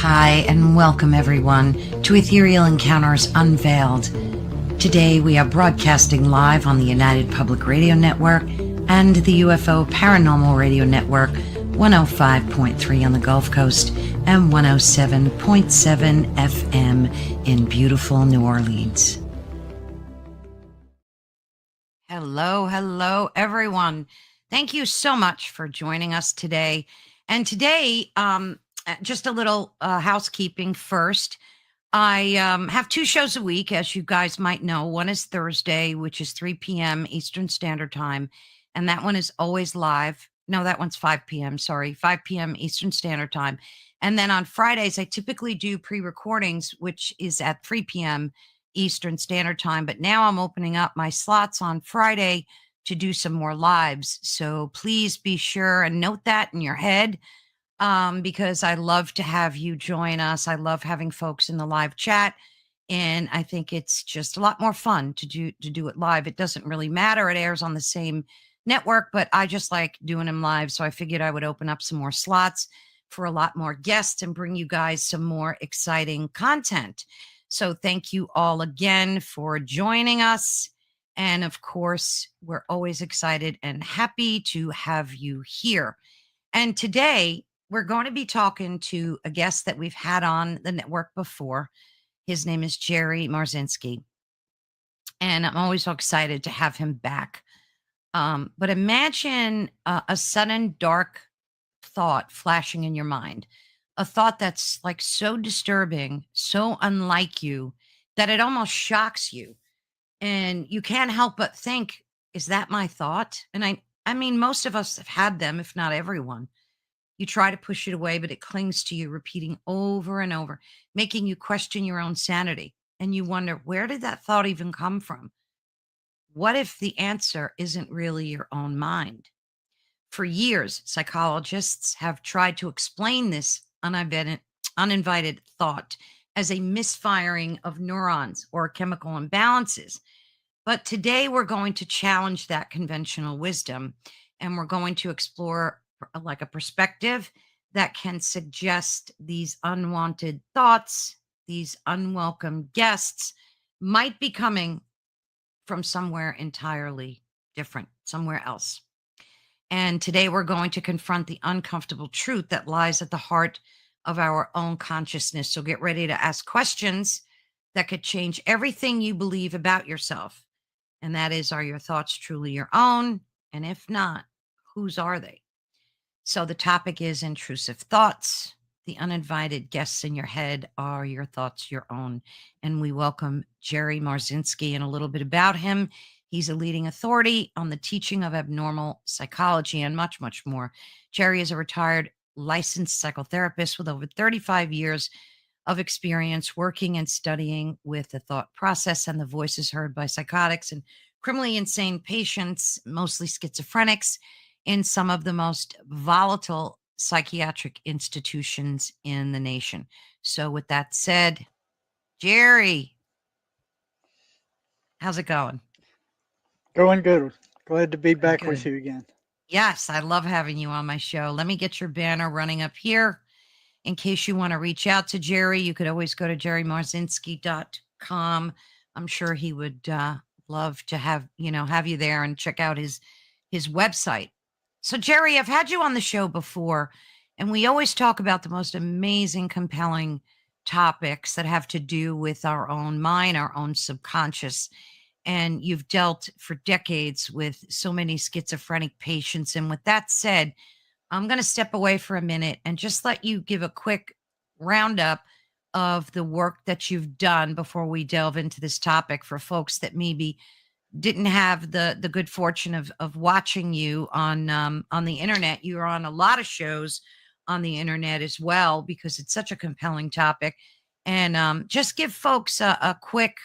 Hi, and welcome everyone to Ethereal Encounters Unveiled. Today we are broadcasting live on the United Public Radio Network and the UFO Paranormal Radio Network, 105.3 on the Gulf Coast and 107.7 FM in beautiful New Orleans. Hello, everyone. Thank you so much for joining us today. And today, just a little housekeeping first. I have two shows a week, as you guys might know. One is Thursday, which is 3 p.m. Eastern Standard Time. And that one is always live. No, that one's 5 p.m. Sorry, 5 p.m. Eastern Standard Time. And then on Fridays, I typically do pre-recordings, which is at 3 p.m. Eastern Standard Time. But now I'm opening up my slots on Friday to do some more lives. So please be sure and note that in your head, because I love to have you join us. I love having folks in the live chat. And I think it's just a lot more fun to do it live. It doesn't really matter. It airs on the same network, but I just like doing them live. So I figured I would open up some more slots for a lot more guests and bring you guys some more exciting content. So thank you all again for joining us. And of course, we're always excited and happy to have you here. And today we're going to be talking to a guest that we've had on the network before. His name is Jerry Marzinsky. And I'm always so excited to have him back. But imagine a sudden dark thought flashing in your mind, a thought that's like so disturbing, so unlike you, that it almost shocks you. And you can't help but think, is that my thought? And I mean, most of us have had them, if not everyone. You try to push it away, but it clings to you, repeating over and over, making you question your own sanity. And you wonder, where did that thought even come from? What if the answer isn't really your own mind? For years, psychologists have tried to explain this uninvited thought as a misfiring of neurons or chemical imbalances. But today we're going to challenge that conventional wisdom, and we're going to explore like a perspective that can suggest these unwanted thoughts, these unwelcome guests might be coming from somewhere entirely different, somewhere else. And today we're going to confront the uncomfortable truth that lies at the heart of our own consciousness. So get ready to ask questions that could change everything you believe about yourself. And that is, are your thoughts truly your own? And if not, whose are they? So the topic is intrusive thoughts. The uninvited guests in your head, are your thoughts your own? And we welcome Jerry Marzinsky and a little bit about him. He's a leading authority on the teaching of abnormal psychology and much, much more. Jerry is a retired licensed psychotherapist with over 35 years of experience working and studying with the thought process and the voices heard by psychotics and criminally insane patients, mostly schizophrenics, in some of the most volatile psychiatric institutions in the nation. So with that said, Jerry, how's it going? Going good. Glad to be back Good. with you again. Yes, I love having you on my show. Let me get your banner running up here. In case you want to reach out to Jerry, you could always go to jerrymarzinsky.com. I'm sure he would love to have you there and check out his website. So Jerry, I've had you on the show before, and we always talk about the most amazing, compelling topics that have to do with our own mind, our own subconscious. And you've dealt for decades with so many schizophrenic patients. And with that said, I'm going to step away for a minute and just let you give a quick roundup of the work that you've done before we delve into this topic for folks that maybe didn't have the good fortune of watching you on the internet. You're on a lot of shows on the internet as well because it's such a compelling topic. And just give folks a quick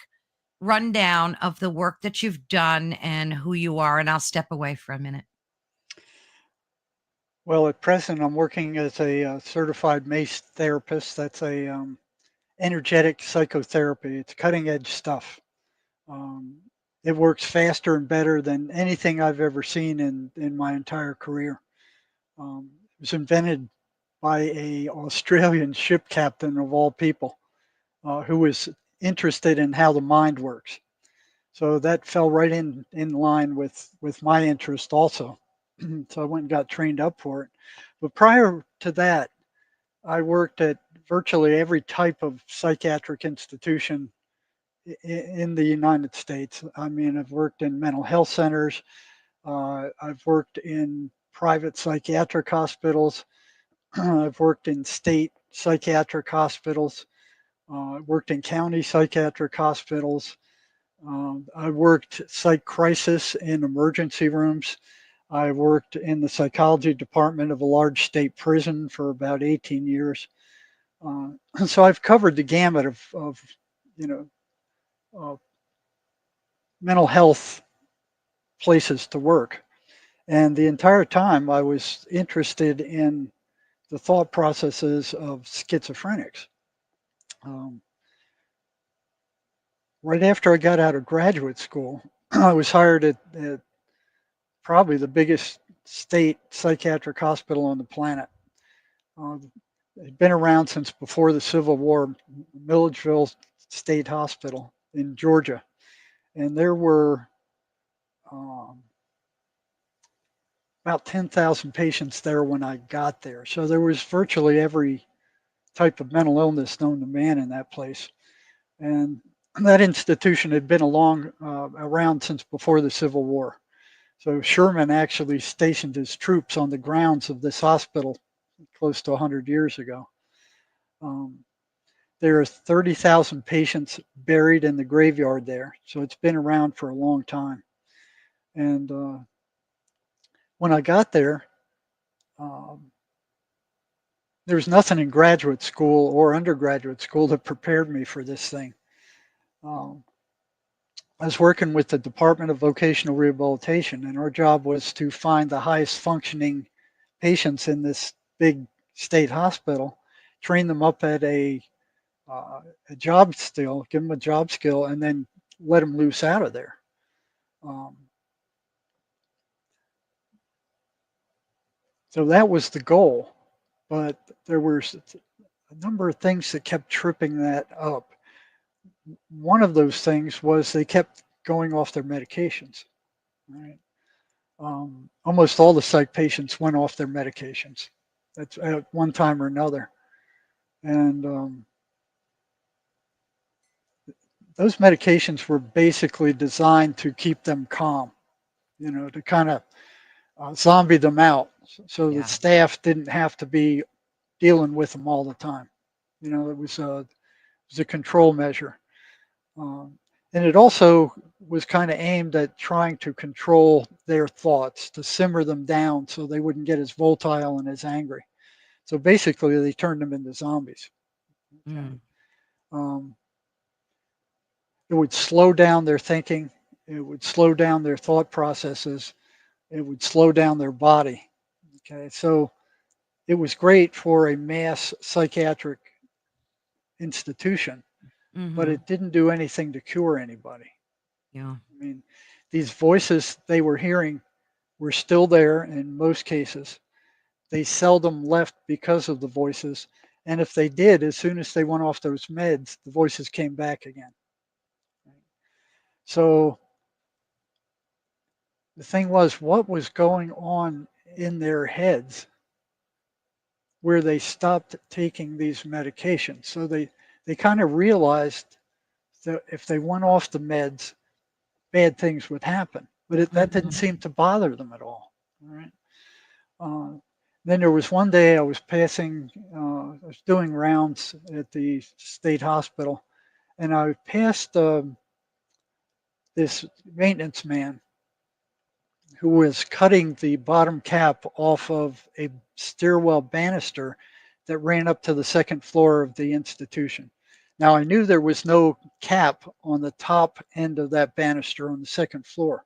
rundown of the work that you've done and who you are, and I'll step away for a minute. Well, at present, I'm working as a certified MACE therapist. That's a energetic psychotherapy. It's cutting edge stuff. Um, it works faster and better than anything I've ever seen in my entire career. It was invented by a Australian ship captain of all people, who was interested in how the mind works. So that fell right in line with my interest also. So I went and got trained up for it. But prior to that, I worked at virtually every type of psychiatric institution in the United States. I mean, I've worked in mental health centers. I've worked in private psychiatric hospitals. I've worked in state psychiatric hospitals. Worked in county psychiatric hospitals. I worked psych crisis in emergency rooms. I worked in the psychology department of a large state prison for about 18 years. So I've covered the gamut of you know, uh, mental health places to work. And the entire time I was interested in the thought processes of schizophrenics. Um, right after I got out of graduate school, I was hired at probably the biggest state psychiatric hospital on the planet. It's been around since before the Civil War, Milledgeville State Hospital in Georgia. And there were um, about 10,000 patients there when I got there. So there was virtually every type of mental illness known to man in that place. And that institution had been around since before the Civil War. So Sherman actually stationed his troops on the grounds of this hospital close to 100 years ago. Um, there are 30,000 patients buried in the graveyard there. So it's been around for a long time. And when I got there, um, there was nothing in graduate school or undergraduate school that prepared me for this thing. Um, I was working with the Department of Vocational Rehabilitation, and our job was to find the highest functioning patients in this big state hospital, train them up at a job skill, give them a job skill, and then let them loose out of there. Um, so that was the goal, but there were a number of things that kept tripping that up. One of those things was they kept going off their medications. Right? Almost all the psych patients went off their medications at one time or another. And those medications were basically designed to keep them calm, to kind of zombie them out so the Yeah. staff didn't have to be dealing with them all the time. It was a control measure. Um, and it also was kind of aimed at trying to control their thoughts, to simmer them down so they wouldn't get as volatile and as angry. So basically, they turned them into zombies. Okay. Mm. Um, it would slow down their thinking. It would slow down their thought processes. It would slow down their body. Okay. So it was great for a mass psychiatric institution, but Mm-hmm. it didn't do anything to cure anybody. Yeah. I mean, these voices they were hearing were still there in most cases. They seldom left because of the voices. And if they did, as soon as they went off those meds, the voices came back again. So the thing was, what was going on in their heads where they stopped taking these medications? So they kind of realized that if they went off the meds, bad things would happen. But that didn't Mm-hmm. seem to bother them at all. All right. Uh, then there was one day I was I was doing rounds at the state hospital, and I passed this maintenance man who was cutting the bottom cap off of a stairwell banister that ran up to the second floor of the institution. Now I knew there was no cap on the top end of that banister on the second floor.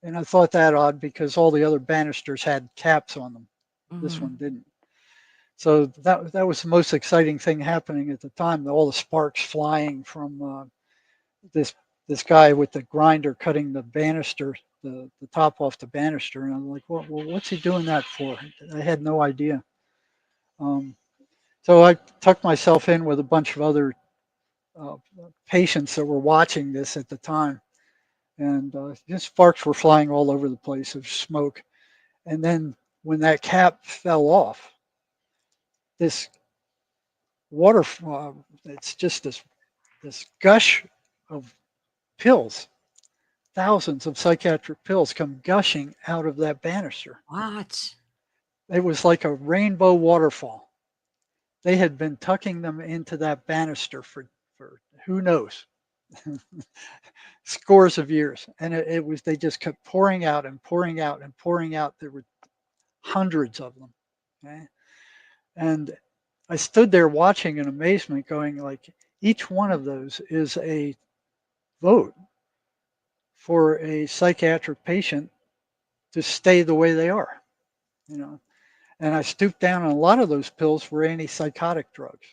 And I thought that odd because all the other banisters had caps on them. This Mm-hmm. one didn't. So that was the most exciting thing happening at the time. All the sparks flying from this this guy with the grinder cutting the banister, the top off the banister, and I'm like, well, what's he doing that for? I had no idea. Um, so I tucked myself in with a bunch of other uh, patients that were watching this at the time, and just sparks were flying all over the place of smoke. And then when that cap fell off, this water, it's just this gush of pills, thousands of psychiatric pills come gushing out of that banister. What? It was like a rainbow waterfall. They had been tucking them into that banister for who knows, scores of years. And it was, they just kept pouring out and pouring out and pouring out. There were hundreds of them. Okay? And I stood there watching in amazement, going like, each one of those is a vote for a psychiatric patient to stay the way they are, you know. And I stooped down, and a lot of those pills were antipsychotic drugs,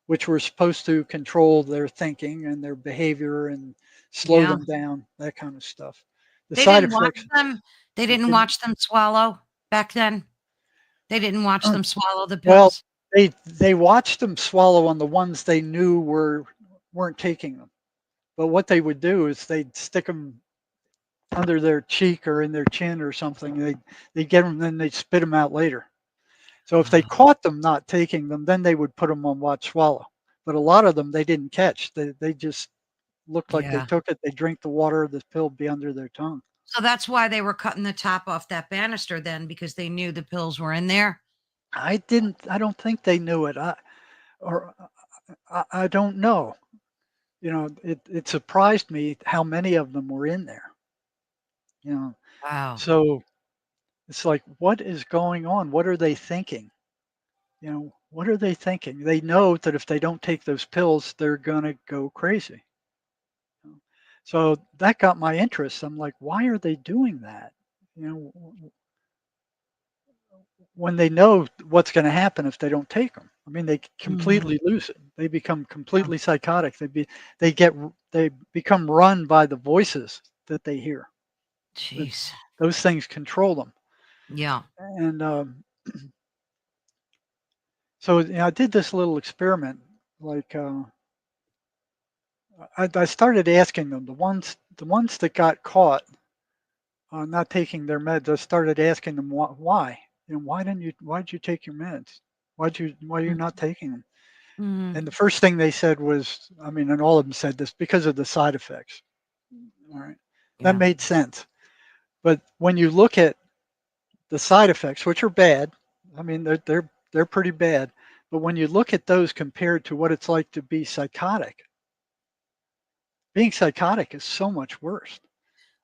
which were supposed to control their thinking and their behavior and slow Yeah. them down, that kind of stuff. The They side didn't watch effects them. They didn't didn't. watch them swallow back then. They didn't watch them swallow the Well, pills. they watched them swallow on the ones they knew weren't taking them. But what they would do is they'd stick them under their cheek or in their chin or something. They'd get them, then they'd spit them out later. So if they Oh, caught them not taking them, then they would put them on watch swallow. But a lot of them they didn't catch. They just looked like they yeah. took it. They drink the water, the pill would be under their tongue. So that's why they were cutting the top off that banister then, because they knew the pills were in there. I don't think they knew it. Or I don't know. You know, it surprised me how many of them were in there. You know, Wow. so it's like, what is going on? What are they thinking? You know, what are they thinking? They know that if they don't take those pills, they're gonna go crazy. So that got my interest. I'm like, why are they doing that? You know, when they know what's going to happen if they don't take them. I mean, they Mhm. completely lose it. They become Oh, completely psychotic. They get they become run by the voices that they hear. That jeez. those things control them. Yeah. And so you know, I did this little experiment. Like I started asking them, the ones that got caught not taking their meds. I started asking them why. You know, why did you take your meds? Why are you not taking them? Mhm. And the first thing they said was, I mean, and all of them said this because of the side effects. All right. That Yeah. made sense. But when you look at the side effects, which are bad, I mean, they're pretty bad. But when you look at those compared to what it's like to be psychotic, being psychotic is so much worse.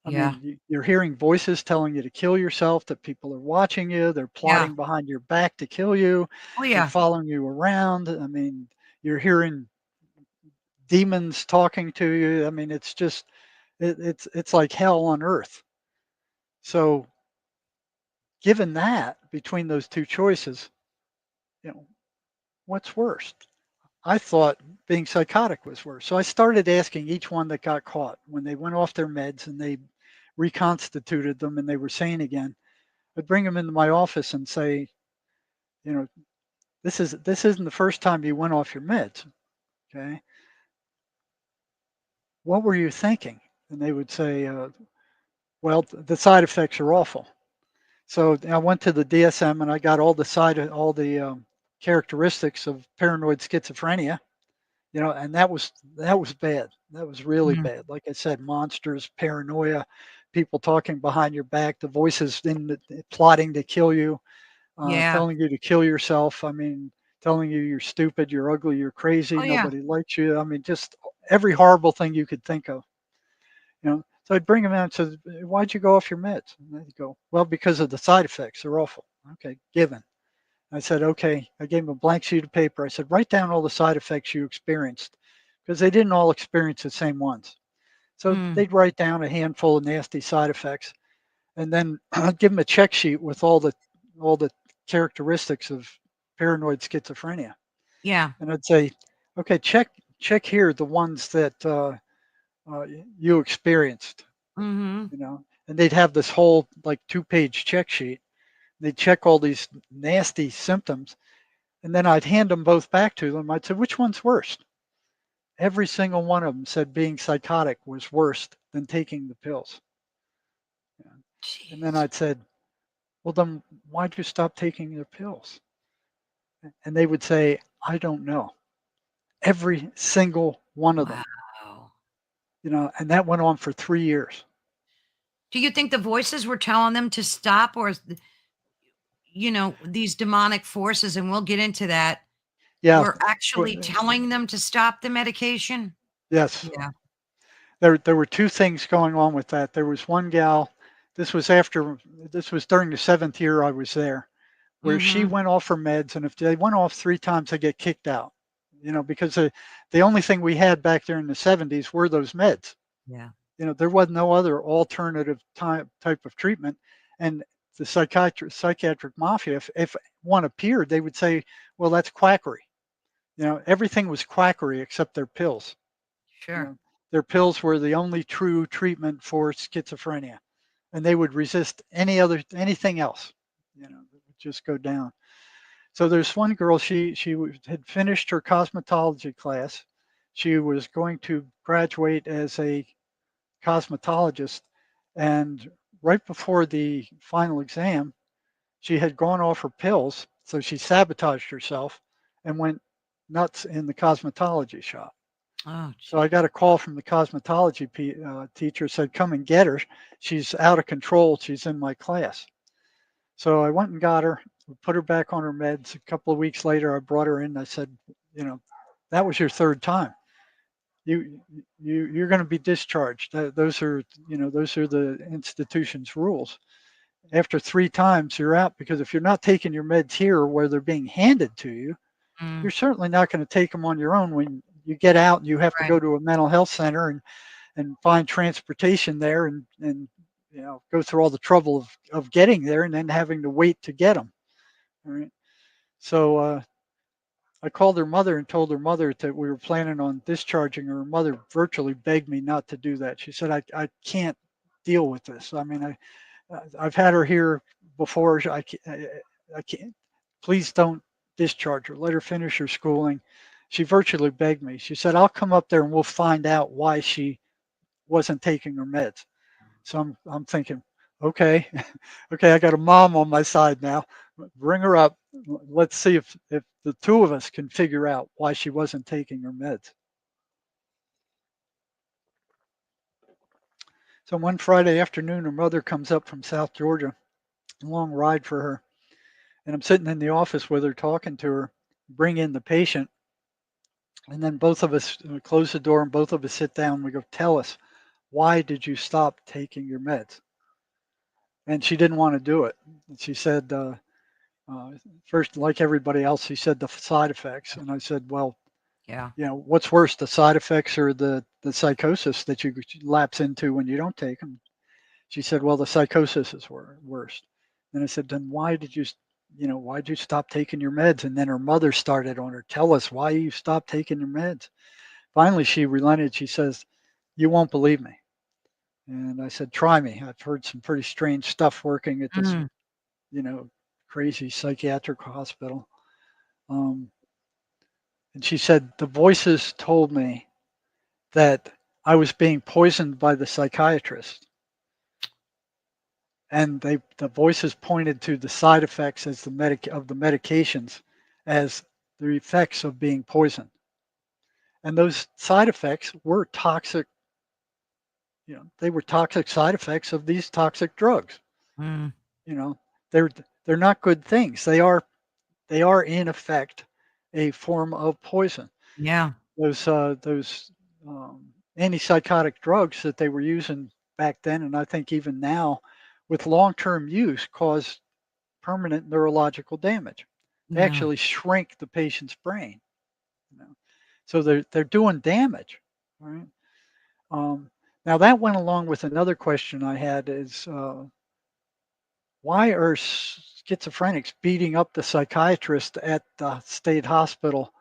I Yeah. mean, you're hearing voices telling you to kill yourself, that people are watching you, they're Yeah. plotting behind your back to kill you, Oh, they're yeah. following you around. I mean, you're hearing demons talking to you. I mean, it's just it's like hell on earth. So, given that between those two choices, you know, what's worse? I thought being psychotic was worse. So I started asking each one that got caught when they went off their meds and they reconstituted them and they were sane again. I'd bring them into my office and say, you know, this isn't the first time you went off your meds. Okay, what were you thinking? And they would say, well, the side effects are awful. So I went to the DSM and I got all the characteristics of paranoid schizophrenia. You know, and that was bad. That was really Mhm. bad. Like I said, monsters, paranoia, people talking behind your back, the voices plotting to kill you, Yeah. telling you to kill yourself. I mean, telling you you're stupid, you're ugly, you're crazy, Oh, yeah. nobody likes you. I mean, just every horrible thing you could think of. You know, so I'd bring them out and say, "Why'd you go off your meds?" And they'd go, "Well, because of the side effects. They're awful." Okay, given. I said, "Okay." I gave them a blank sheet of paper. I said, "Write down all the side effects you experienced," because they didn't all experience the same ones. So Mm. they'd write down a handful of nasty side effects, and then I'd give them a check sheet with all the characteristics of paranoid schizophrenia, Yeah. and I'd say, "Okay, check here the ones that you experienced." Mhm. You know, and they'd have this whole like 2-page check sheet. They'd check all these nasty symptoms, and then I'd hand them both back to them. I'd say, which one's worse? Every single one of them said being psychotic was worse than taking the pills. And then Jeez. I'd said, well, then why'd you stop taking the pills? And they would say, I don't know. Every single one of them, Wow. and that went on for 3 years. Do you think the voices were telling them to stop, or these demonic forces, and we'll get into that, Yeah. were actually telling them to stop the medication? Yes. Yeah. There were two things going on with that. There was one gal, this was during the 7th year I was there, where she Mhm. went off her meds, and if they went off 3 times, they get kicked out, because the only thing we had back there in the 70s were those meds. Yeah. There was no other alternative type of treatment. And the psychiatric mafia, if one appeared, they would say, well, that's quackery. Everything was quackery except their pills. You Sure. know, their pills were the only true treatment for schizophrenia, and they would resist anything else. It would just go down. So there's one girl. She had finished her cosmetology class. She was going to graduate as a cosmetologist, and right before the final exam, she had gone off her pills, so she sabotaged herself and went nuts in the cosmetology shop. Oh, So I jeez. got a call from the cosmetology teacher, said, come and get her. She's out of control. She's in my class. So I went and got her, put her back on her meds. A couple of weeks later, I brought her in. I said, you know, that was your third time. You're going to be discharged. Those are the institution's rules. After 3 times, you're out, because if you're not taking your meds here where they're being handed to you, you're Mm, certainly not going to take them on your own when you get out and you have to right. go to a mental health center and find transportation there, and go through all the trouble of getting there and then having to wait to get them. All right. So I called her mother and told her mother that we were planning on discharging her. Her mother virtually begged me not to do that. She said, I can't deal with this. I mean, I've had her here before. I can't. Please don't discharge her. Let her finish her schooling. She virtually begged me. She said, I'll come up there and we'll find out why she wasn't taking her meds. So I'm thinking, okay, okay, I got a mom on my side now. Bring her up. Let's see if the two of us can figure out why she wasn't taking her meds. So one Friday afternoon, her mother comes up from South Georgia, a long ride for her. And I'm sitting in the office with her, talking to her, bring in the patient. And then both of us close the door and both of us sit down. We go, tell us, why did you stop taking your meds? And she didn't want to do it. She said, Uh, first, like everybody else, he said the side effects, and I said, "Well, Yeah. what's worse, the side effects or the psychosis that you lapse into when you don't take them?" She said, "Well, the psychosis is worse." And I said, "Then why'd you stop taking your meds?" And then her mother started on her, "Tell us why you stopped taking your meds." Finally, she relented. She says, "You won't believe me." And I said, "Try me. I've heard some pretty strange stuff working at this, Mm, you know, crazy psychiatric hospital." Um, And she said, the voices told me that I was being poisoned by the psychiatrist. And the voices pointed to the side effects as of the medications as the effects of being poisoned. And those side effects were toxic, they were toxic side effects of these toxic drugs. mm, You know, they're they're not good things. They are in effect a form of poison. yeah. Those antipsychotic drugs that they were using back then, and I think even now, with long-term use, cause permanent neurological damage. They Yeah. actually shrink the patient's brain. You know? So they're doing damage. Right. Um, Now that went along with another question I had: is why are schizophrenics beating up the psychiatrist at the state hospital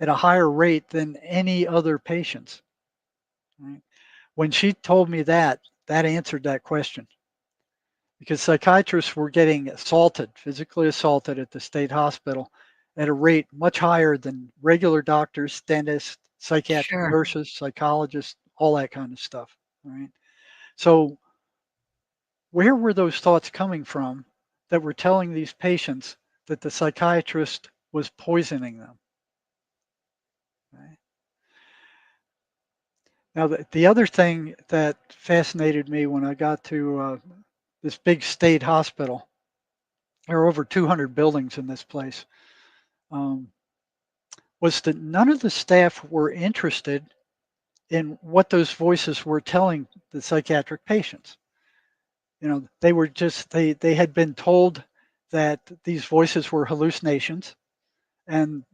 at a higher rate than any other patients? Right? When she told me that, that answered that question. because psychiatrists were getting assaulted, physically assaulted at the state hospital at a rate much higher than regular doctors, dentists, psychiatric Sure. nurses, psychologists, all that kind of stuff. Right. So, where were those thoughts coming from that were telling these patients that the psychiatrist was poisoning them? Right? Now, the other thing that fascinated me when I got to this big state hospital, there are over 200 buildings in this place, um, was that none of the staff were interested in what those voices were telling the psychiatric patients. They were just they had been told that these voices were hallucinations, and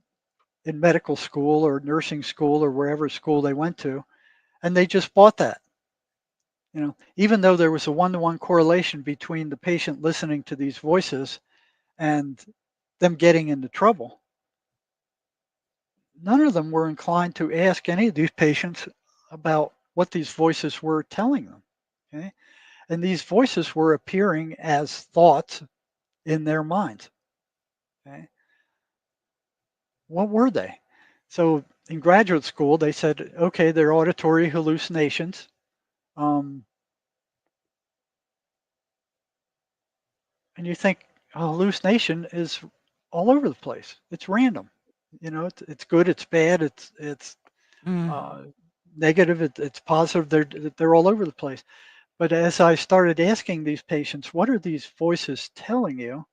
in medical school or nursing school or wherever school they went to, and they just bought that. Even though there was a one-to-one correlation between the patient listening to these voices and them getting into trouble, none of them were inclined to ask any of these patients about what these voices were telling them. Okay? And these voices were appearing as thoughts in their minds. Okay? What were they? So in graduate school, they said, okay, they're auditory hallucinations. Um, and you think a hallucination is all over the place. It's random. It's good, it's bad, it's Mm. uh, negative, it's positive. They're all over the place. But as I started asking these patients, what are these voices telling you?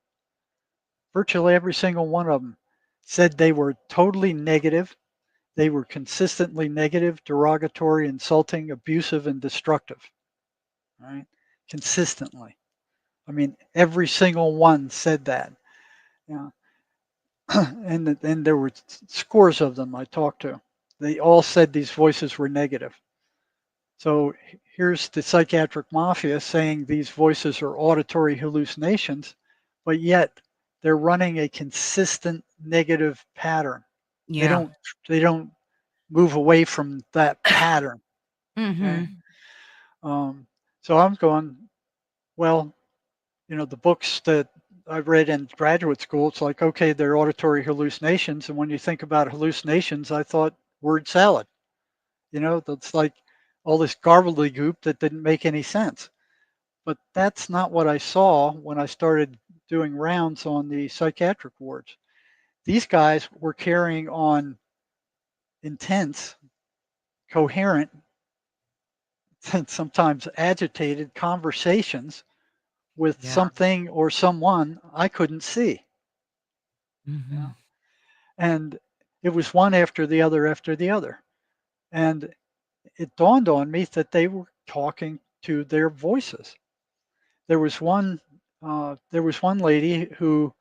Virtually every single one of them said they were totally negative. They were consistently negative, derogatory, insulting, abusive, and destructive. Right? Consistently. I mean, every single one said that. Yeah. And there were scores of them I talked to. They all said these voices were negative. So here's the psychiatric mafia saying these voices are auditory hallucinations, but yet they're running a consistent negative pattern. They Yeah. don't they don't move away from that pattern. Okay. Mhm. Um, so I'm going, well, the books that I read in graduate school, it's like, okay, they're auditory hallucinations. And when you think about hallucinations, I thought word salad. That's like all this gobbledygook that didn't make any sense. But that's not what I saw when I started doing rounds on the psychiatric wards. These guys were carrying on intense, coherent, and sometimes agitated conversations with Yeah. something or someone I couldn't see. You know? Mhm. And it was one after the other. And it dawned on me that they were talking to their voices. There was one lady who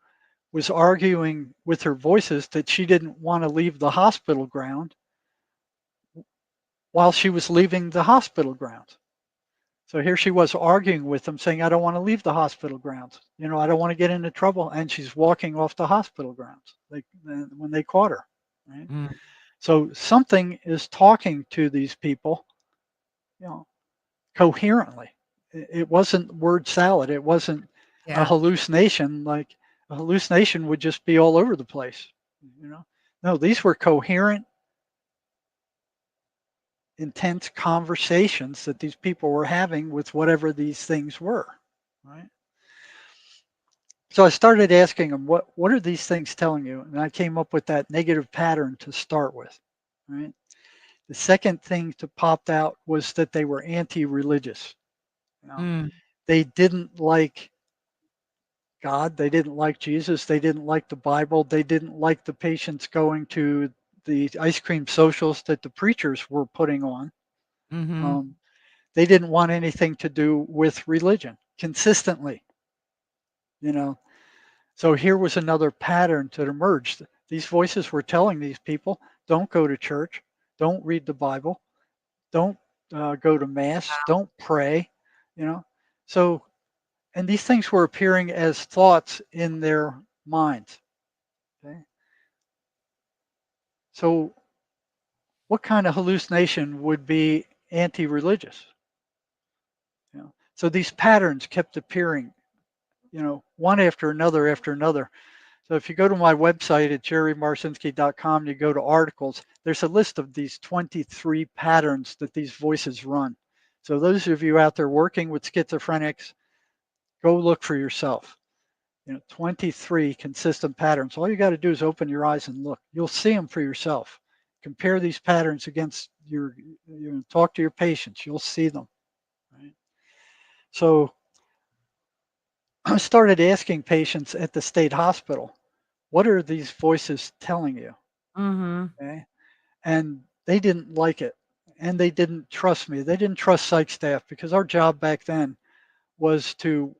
was arguing with her voices that she didn't want to leave the hospital ground while she was leaving the hospital grounds. So here she was arguing with them, saying, I don't want to leave the hospital grounds. I don't want to get into trouble. And she's walking off the hospital grounds when they caught her. Right. Mm. So something is talking to these people, you know, coherently. It wasn't word salad. It wasn't a Yeah. hallucination. Like a hallucination would just be all over the place. You know, no, these were coherent, intense conversations that these people were having with whatever these things were. Right. So I started asking them, what are these things telling you? And I came up with that negative pattern to start with. Right. The second thing that popped out was that they were anti-religious. You know, Mm. they didn't like God. They didn't like Jesus. They didn't like the Bible. They didn't like the patients going to the ice cream socials that the preachers were putting on. Mhm. Um, they didn't want anything to do with religion consistently. You know, so here was another pattern that emerged. These voices were telling these people, don't go to church, don't read the Bible, don't go to mass, don't pray. You know, so and these things were appearing as thoughts in their minds. Okay? So, what kind of hallucination would be anti-religious? So these patterns kept appearing one after another after another. So if you go to my website at jerrymarzinsky.com, you go to articles, there's a list of these 23 patterns that these voices run. So those of you out there working with schizophrenics, go look for yourself. 23 consistent patterns. All you got to do is open your eyes and look. You'll see them for yourself. Compare these patterns against talk to your patients. You'll see them. Right? So I started asking patients at the state hospital, what are these voices telling you? Mm-hmm. Okay. And they didn't like it. And they didn't trust me. They didn't trust psych staff because our job back then was to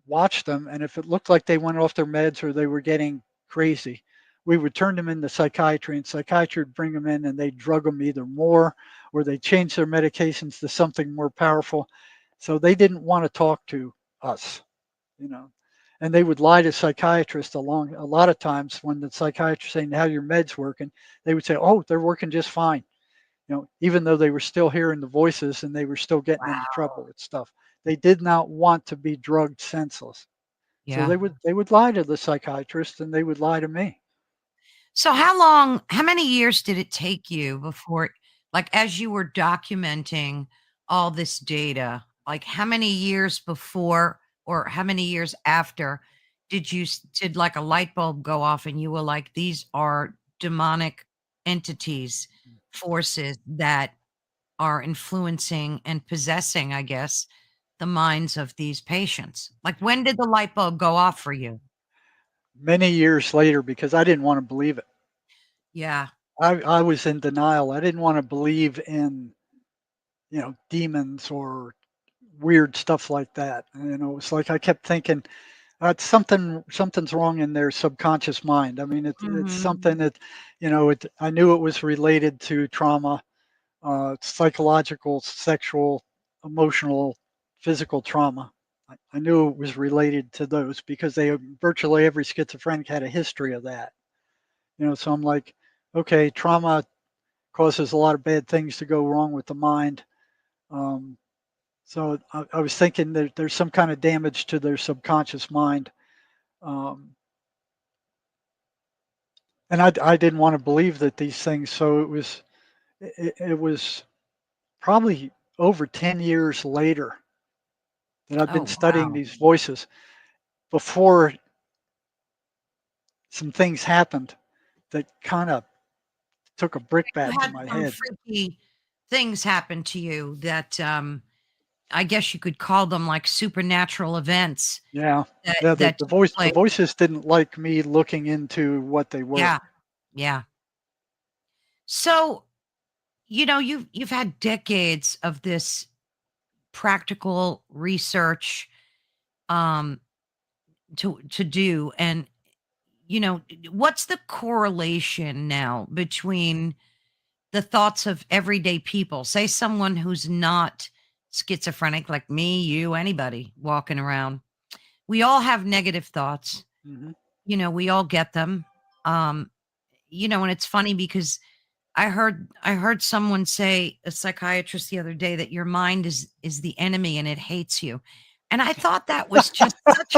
watch them. And if it looked like they went off their meds or they were getting crazy, we would turn them into psychiatry, and psychiatry would bring them in and they drug them either more or they changed their medications to something more powerful. So they didn't want to talk to us, you know. And they would lie to psychiatrists a lot of times when the psychiatrist saying how your meds working, they would say, oh, they're working just fine, even though they were still hearing the voices and they were still getting into trouble with stuff. They did not want to be drugged senseless. So Yeah. they would lie to the psychiatrist and they would lie to me. So how many years did it take you before, like, as you were documenting all this data, like how many years before or how many years after did like a light bulb go off and you were like, these are demonic entities, forces that are influencing and possessing, I guess, the minds of these patients? Like, when did the light bulb go off for you? Many years later, because I didn't want to believe it. Yeah. I was in denial. I didn't want to believe in, demons or weird stuff like that. It's like I kept thinking, it's something's wrong in their subconscious mind. I mean, it's Mhm. something that, I knew it was related to trauma, psychological, sexual, emotional, physical trauma. I knew it was related to those because virtually every schizophrenic had a history of that. So I'm like, okay, trauma causes a lot of bad things to go wrong with the mind. Um, so I was thinking that there's some kind of damage to their subconscious mind. Um, and I didn't want to believe that these things. So it was probably over 10 years later that I've been Oh, studying wow. these voices before some things happened that kind of took a You brickbat to had my some head. freaky things happen to you that, I guess you could call them like supernatural events Yeah. that Yeah, that took the place. voices didn't like me looking into what they were. Yeah, yeah. So, you've had decades of this practical research, um, to do, and, what's the correlation now between the thoughts of everyday people? Say someone who's not schizophrenic, like me, you, anybody walking around. We all have negative thoughts. Mhm. We all get them. Um, and it's funny because I heard someone say, a psychiatrist the other day, that your mind is the enemy and it hates you. And I thought that was just such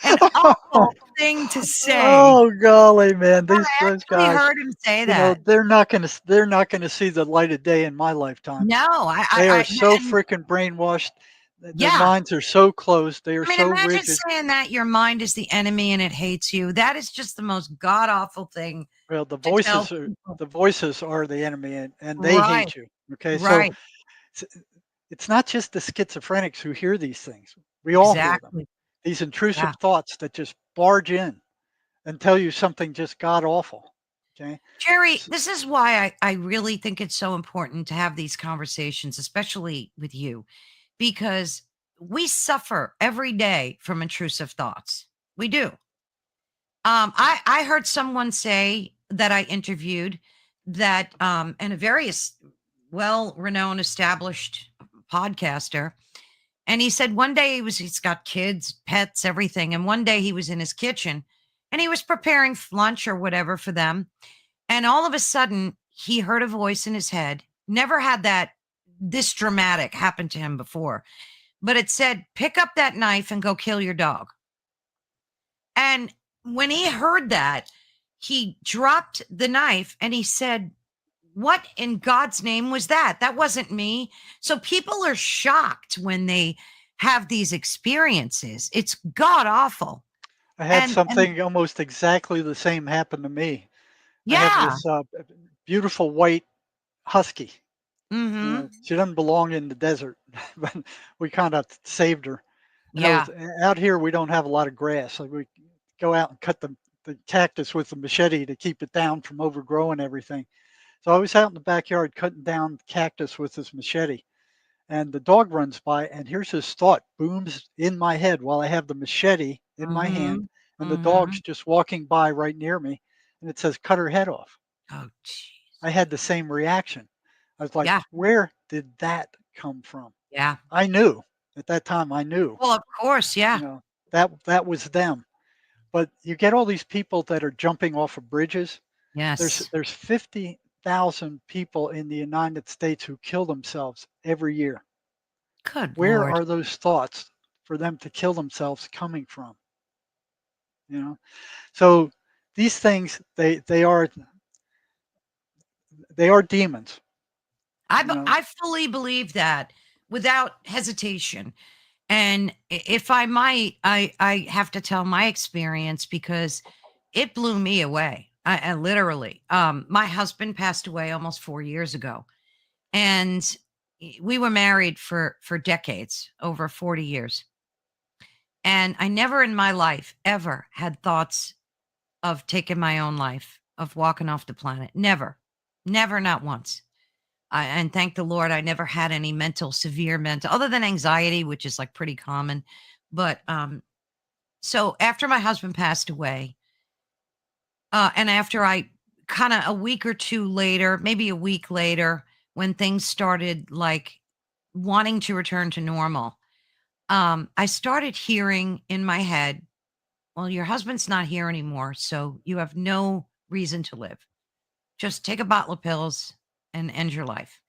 an awful thing to say. Oh golly, man, these I those actually guys, heard him say that. they're not gonna see the light of day in my lifetime. No, They are I so and freaking brainwashed. Their yeah. minds are so closed. They are I mean, so imagine rigid. saying that your mind is the enemy and it hates you. That is just the most god awful thing Well, to tell people. the voices are the enemy, and they Right, hate you. Okay, so right. it's, it's not just the schizophrenics who hear these things. We all hear them. Exactly. These Yeah. intrusive thoughts that just barge in and tell you something just god awful. Okay. Jerry, S- this is why I really think it's so important to have these conversations, especially with you, because we suffer every day from intrusive thoughts. We do. I heard someone say that I interviewed that, and a very well-renowned, established podcaster, and he said one day he's got kids, pets, everything, and one day he was in his kitchen and he was preparing lunch or whatever for them, and all of a sudden he heard a voice in his head. Never had that this dramatic happen to him before, but it said, pick up that knife and go kill your dog. And when he heard that, he dropped the knife and he said, what in God's name was that? That wasn't me. So people are shocked when they have these experiences. It's god awful. I had And something almost exactly the same happen to me. I have yeah. this beautiful white husky. You know, Mhm. she doesn't belong in the desert, but we kind of saved her. Yeah. Out here we don't have a lot of grass, so we go out and cut the cactus with the machete to keep it down from overgrowing everything. So I was out in the backyard cutting down cactus with this machete, and the dog runs by, and here's this thought booms in my head while I have the machete in my hand, Mhm. and the dog's Mhm. just walking by right near me, and it says, "Cut her head off." Oh, jeez. I had the same reaction. I was like, Yeah. "Where did that come from?" Yeah. I knew at that time. I knew, Well, of course, you yeah. know, that was them. But you get all these people that are jumping off of bridges. Yes. There's 50,000 people in the United States who kill themselves every year. Good Where lord. are those thoughts for them to kill themselves coming from? You know, so these things they are demons. You know, I fully believe that without hesitation. And if I might, I have to tell my experience because it blew me away. I literally, my husband passed away almost 4 years ago, and we were married for decades, over 40 years. And I never in my life ever had thoughts of taking my own life, of walking off the planet. Never, never, not once. And thank the Lord, I never had any severe mental, other than anxiety, which is like pretty common. But so after my husband passed away, and after I kind of a week or two later, maybe a week later, when things started like wanting to return to normal, I started hearing in my head, well, your husband's not here anymore, so you have no reason to live. Just take a bottle of pills and end your life.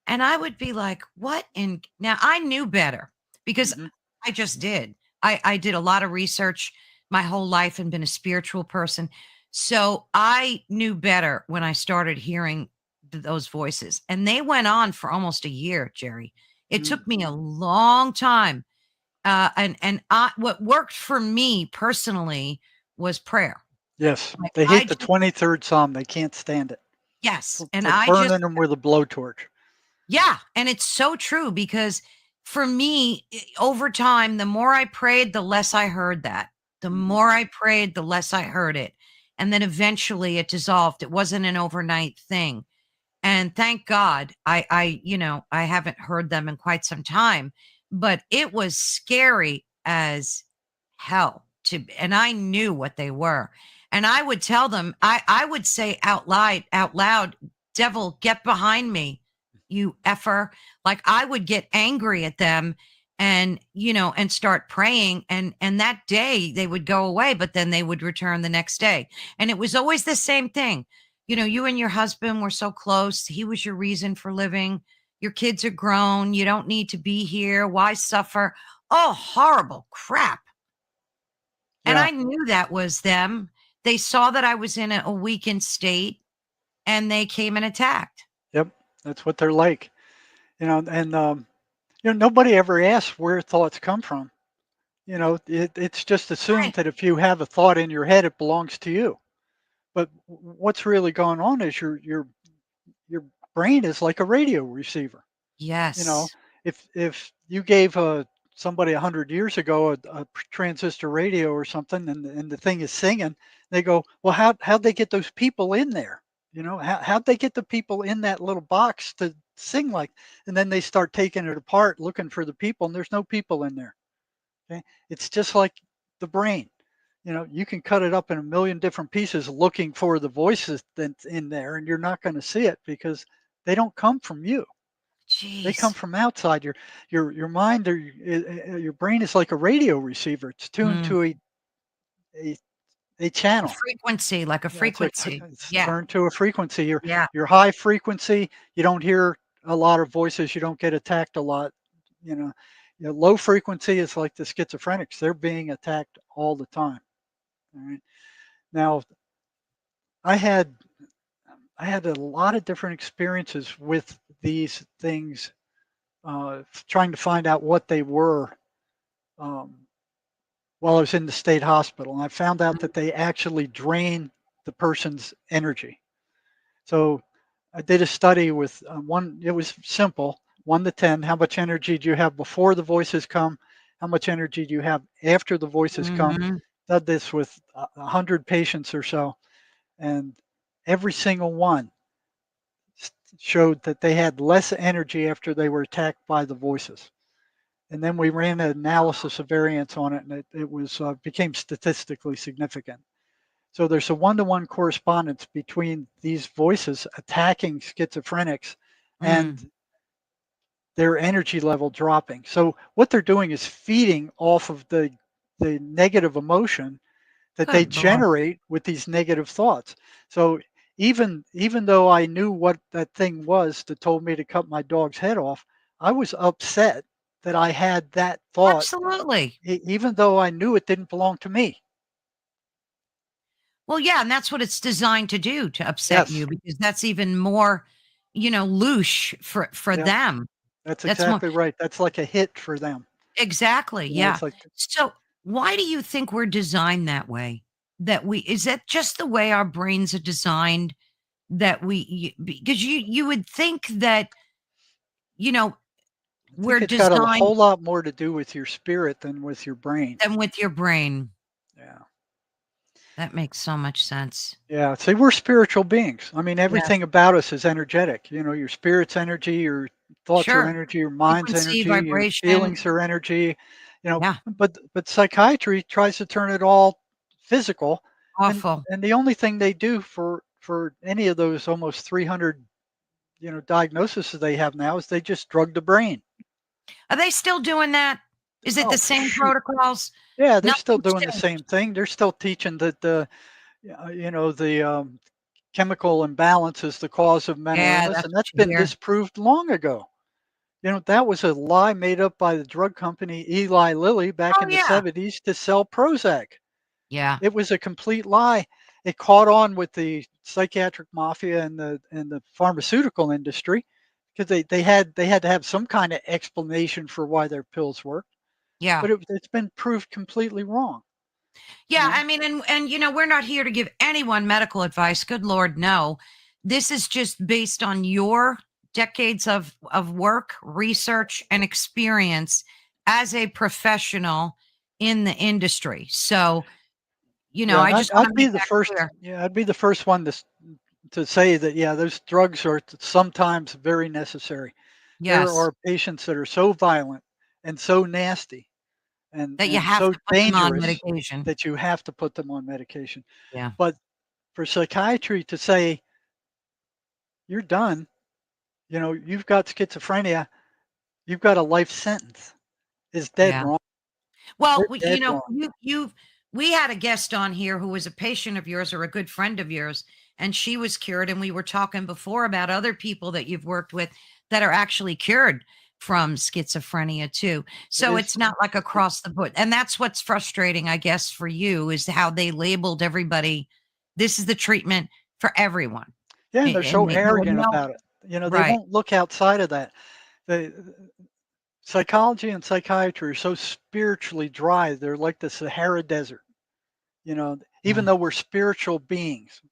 And I would be like, what in now I knew better because hmm I just did. I did a lot of research my whole life and been a spiritual person. So I knew better when I started hearing those voices. And they went on for almost a year, Jerry. It took me a long time. What worked for me personally was prayer. yes, Like they I hate the just 23rd Psalm. They can't stand it. yes, It's and like I just burning them with a blowtorch. yeah, and it's so true because for me, over time, the more I prayed, the less I heard that. The hmm more I prayed, the less I heard it. And then eventually it dissolved. It wasn't an overnight thing. And thank God, I haven't heard them in quite some time, but it was scary as hell and I knew what they were. And I would tell them, I would say out loud, devil, get behind me, you effer. Like I would get angry at them and start praying. And that day they would go away, but then they would return the next day. And it was always the same thing. You and your husband were so close. He was your reason for living. Your kids are grown. You don't need to be here. Why suffer? Oh, horrible crap. And Yeah. I knew that was them. They saw that I was in a weakened state and they came and attacked. Yep. That's what they're like. And nobody ever asks where thoughts come from. It's just assumed Right. that if you have a thought in your head, it belongs to you. But what's really going on is your brain is like a radio receiver. You know, Yes. if you gave somebody 100 years ago a transistor radio or something, and the thing is singing, they go, well, how'd they get those people in there? How'd they get the people in that little box to sing like? And then they start taking it apart, looking for the people, and there's no people in there. Okay, it's just like the brain. You can cut it up in a million different pieces looking for the voices that's in there, and you're not going to see it because they don't come from you. They come Jeez. from outside. Your mind or your brain is like a radio receiver. It's tuned Mm. to a a A channel. frequency, like a Yeah, frequency. it's Yeah. turned to a frequency. Yeah. Your high frequency, you don't hear a lot of voices. You don't get attacked a lot. You know, low frequency is like the schizophrenics. They're being attacked all the time. All right. Now, I had I had a lot of different experiences with these things, trying to find out what they were, um, while I was in the state hospital, and I found out Mm, that they actually drain the person's energy. So I did a study with one. It was simple: 1 to 10. How much energy do you have before the voices come? How much energy do you have after the voices come? mhm. Did this with 100 patients or so, and every single one showed that they had less energy after they were attacked by the voices. And then we ran an analysis of variance on it, and it was became statistically significant. So there's a one-to-one correspondence between these voices attacking schizophrenics and Mm. their energy level dropping. So what they're doing is feeding off of the negative emotion that they Good Lord. generate with these negative thoughts. So even though I knew what that thing was that told me to cut my dog's head off, I was upset that I had that thought, Absolutely. even though I knew it didn't belong to me. Well, yeah, and that's what it's designed to do, to upset Yes. you, because that's even more, louche for Yep. them. That's That's more exactly right. That's like a hit for them. exactly, yeah. It's like, So, why do you think we're designed that way? That we is that just the way our brains are designed that because you would think that, you know, I we're think it's got a designed whole lot more to do with your spirit than with your brain. them with your brain. Yeah. That makes so much sense. Yeah, see, we're spiritual beings. I mean, Yes, everything about us is energetic. Your spirit's energy, your thoughts are sure. energy, your mind's Frequency, energy, your vibration. feelings are energy. Yeah, But psychiatry tries to turn it all physical, and awful. and the only thing they do for any of those almost 300 diagnoses they have now is they just drug the brain. Are they still doing that? Is it the Oh same shoot, protocols? yeah, they're still Nothing's doing the same changed. thing. They're still teaching that the chemical imbalance is the cause of mental Yeah, illness, that's and what that's you been hear. disproved long ago. That was a lie made up by the drug company Eli Lilly back Oh, in the yeah. 70s to sell Prozac. Yeah, It was a complete lie. It caught on with the psychiatric mafia and the pharmaceutical industry because they had to have some kind of explanation for why their pills worked, yeah. but it's been proved completely wrong. You Yeah, know, I mean, and we're not here to give anyone medical advice. Good Lord, no. This is just based on your decades of work, research, and experience as a professional in the industry. So, yeah, and I I'd, just want to I'd be make the that first. clear. Yeah, I'd be the first one to say that, yeah, those drugs are sometimes very necessary. There Yes, are patients that are so violent and so nasty and that you and have so to put them on dangerous medication. that you have to put them on medication. Yeah, But for psychiatry to say you're done, you've got schizophrenia, you've got a life sentence, is dead yeah. wrong. Well, They're dead wrong. we had a guest on here who was a patient of yours or a good friend of yours, and she was cured. And we were talking before about other people that you've worked with that are actually cured from schizophrenia too. It So is. it's not like it- across the board. And that's what's frustrating, I guess, for you is how they labeled everybody. This is the treatment for everyone. Yeah, and they're so And there were arrogant no, about it. They right. won't look outside of that. The psychology and psychiatry are so spiritually dry. They're like the Sahara Desert. Even Yeah. though we're spiritual beings,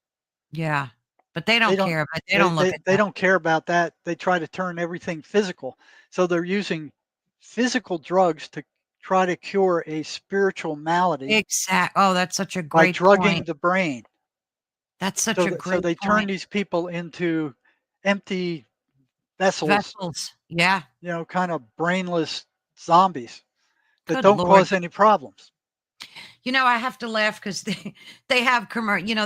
Yeah. But they they don't don't care. But they they, don't look they, at they that. don't care about that. They try to turn everything physical. So they're using physical drugs to try to cure a spiritual malady Exact. Oh, that's such a by great drugging point. the brain. That's such So a so great they turn point. these people into empty vessels, Vessels. Yeah. kind of brainless zombies that Good don't Lord. cause any problems. I have to laugh because they have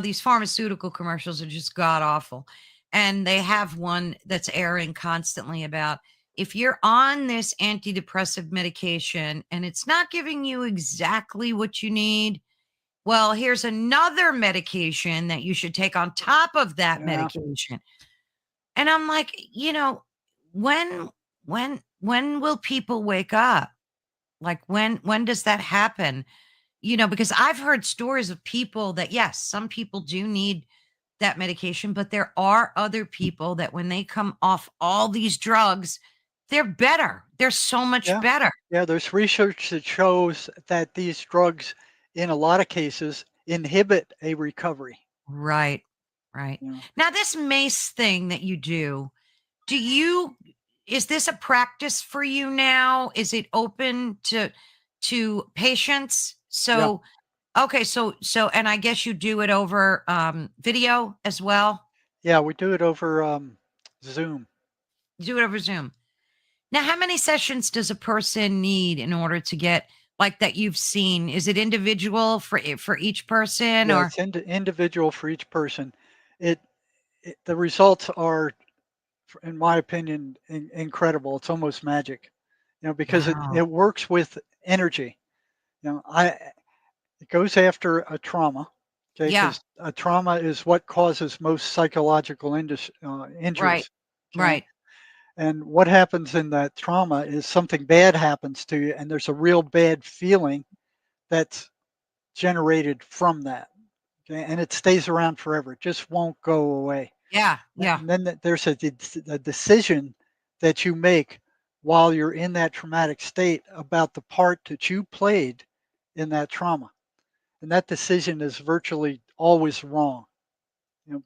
these pharmaceutical commercials are just god awful. And they have one that's airing constantly about if you're on this antidepressive medication and it's not giving you exactly what you need, well, here's another medication that you should take on top of that Yeah. medication. And I'm like, when when will people wake up? Like when does that happen? Because I've heard stories of people that, yes, some people do need that medication, but there are other people that when they come off all these drugs, they're better. They're so much Yeah. better. Yeah, there's research that shows that these drugs, in a lot of cases, inhibit a recovery. Right. Right. You know. Now, this mace thing that you do you is this a practice for you now? Is it open to patients? Yeah. So, okay, and I guess you do it over video as well. Yeah, we do it over Zoom. You do it over Zoom. Now, how many sessions does a person need in order to get like that you've seen? Is it individual for each person Yeah, or it's individual for each person. It, the results are, in my opinion, incredible. It's almost magic, because wow. it works with energy. I It goes after a trauma, okay? Yeah, Because a trauma is what causes most psychological right. injuries, okay? Right. And what happens in that trauma is something bad happens to you, and there's a real bad feeling that's generated from that, okay? And it stays around forever. It just won't go away. Yeah, yeah. And then there's a decision that you make while you're in that traumatic state about the part that you played in that trauma. And that decision is virtually always wrong,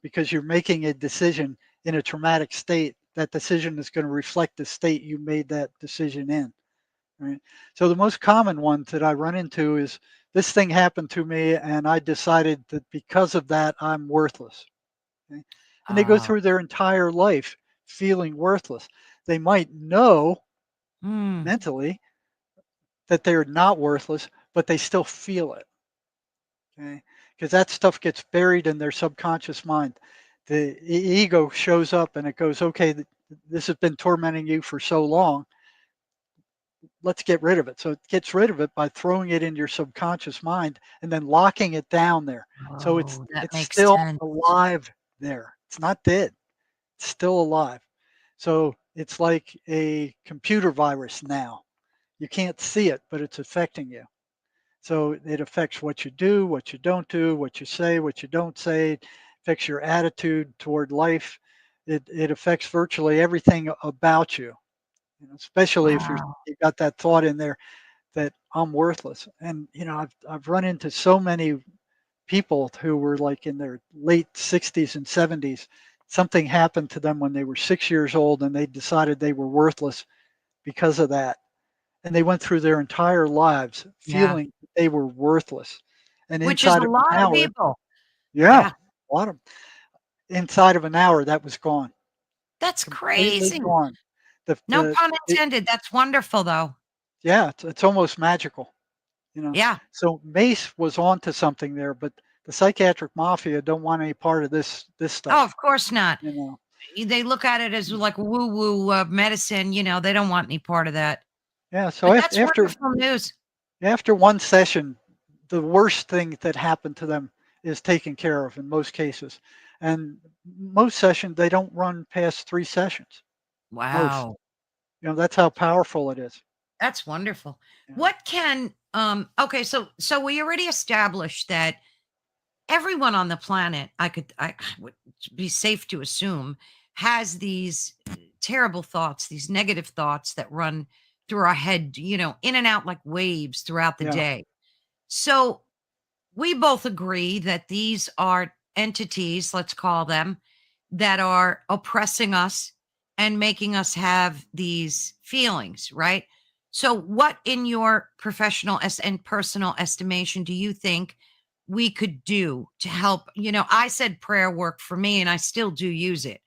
because you're making a decision in a traumatic state. That decision is going to reflect the state you made that decision in. Right. So the most common ones that I run into is this thing happened to me, and I decided that because of that, I'm worthless. Okay? And they go Oh. through their entire life feeling worthless. They might know Mm. mentally that they're not worthless, but they still feel it. Okay, because that stuff gets buried in their subconscious mind. The ego shows up and it goes, okay, this has been tormenting you for so long. Let's get rid of it. So it gets rid of it by throwing it in your subconscious mind and then locking it down there. So it's Oh, that it's makes still sense. alive there. It's not dead. It's still alive. So it's like a computer virus now. You can't see it, but it's affecting you. So it affects what you do, what you don't do, what you say, what you don't say. It affects your attitude toward life. It affects virtually everything about you. Especially if Wow. you've got that thought in there that I'm worthless. And I've run into so many people who were like in their late 60s and 70s. Something happened to them when they were 6 years old, and they decided they were worthless because of that, and they went through their entire lives Yeah. feeling they were worthless. And Which is inside a of an lot of hour, people. yeah, Yeah. a lot of inside of an hour, that was gone, That's completely crazy. gone. The No the pun it, intended. That's wonderful though. yeah, it's almost magical, you know. Yeah. So Mace was onto something there, but the psychiatric mafia don't want any part of this Oh, stuff, of course not. you know. They look at it as like woo woo medicine. They don't want any part of that. Yeah, so But after that's wonderful news. after one session, the worst thing that happened to them is taken care of in most cases. And most sessions, they don't run past 3 sessions. Most. Wow. That's how powerful it is. That's wonderful. Yeah. What can okay, so we already established that everyone on the planet, I would be safe to assume, has these terrible thoughts, these negative thoughts that run through our head, in and out like waves throughout the Yeah. day. So we both agree that these are entities, let's call them, that are oppressing us and making us have these feelings, right? So, what in your and personal estimation do you think we could do to help? I said prayer work for me, and I still do use it.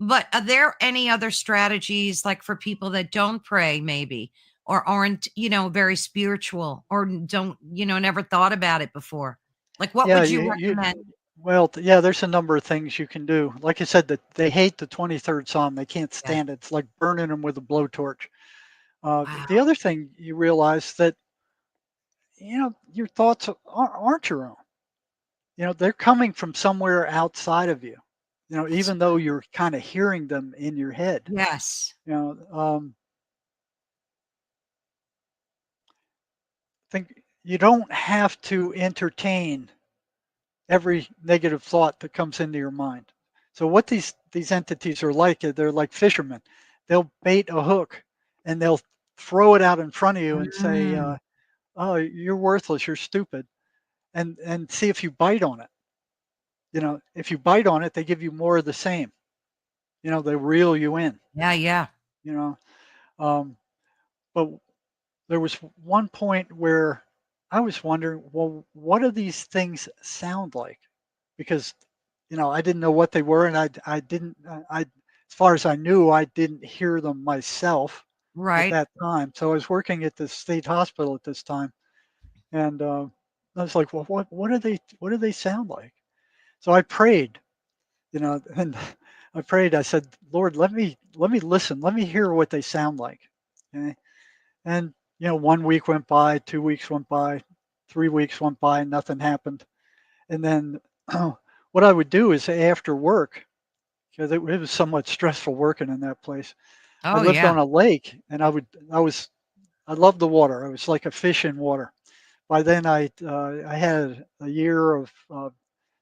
But are there any other strategies, like for people that don't pray, maybe, or aren't, very spiritual, or don't, never thought about it before? Like, what Yeah. would you recommend? Well, yeah, there's a number of things you can do. Like I said, that they hate the 23rd Psalm. They can't Yeah. stand it. It's like burning them with a blowtorch. The Wow. other thing you realize that, your thoughts aren't your own. They're coming from somewhere outside of you, That's even though you're kind of hearing them in your head. yes. You know, um, think you don't have to entertain every negative thought that comes into your mind. So what these entities are like, they're like fishermen. They'll bait a hook and they'll throw it out in front of you and say, Mm. "Oh, you're worthless. You're stupid," and see if you bite on it. If you bite on it, they give you more of the same. They reel you in. Yeah, yeah. You know, um, but there was one point where I was wondering, well, what do these things sound like? Because I didn't know what they were, and I didn't I as far as I knew, I didn't hear them myself at Right. that time. So I was working at the state hospital at this time, and I was like, well, what do they sound like? So I prayed, and I prayed. I said, Lord, let me listen, let me hear what they sound like. Okay? And 1 week went by, 2 weeks went by, 3 weeks went by, nothing happened. And then what I would do is after work, because it was somewhat stressful working in that place. I Oh, lived yeah. on a lake, and I loved the water. I was like a fish in water. By then, I had a year of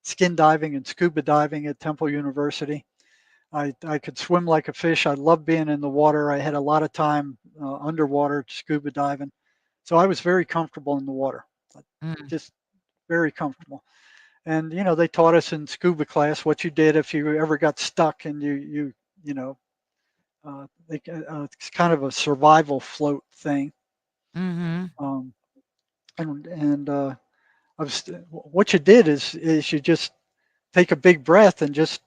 skin diving and scuba diving at Temple University. I could swim like a fish. I loved being in the water. I had a lot of time underwater scuba diving, so I was very comfortable in the water, Mm. just very comfortable. And they taught us in scuba class what you did if you ever got stuck and you know it's kind of a survival float thing. Mhm. Um, and what you did is you just take a big breath and just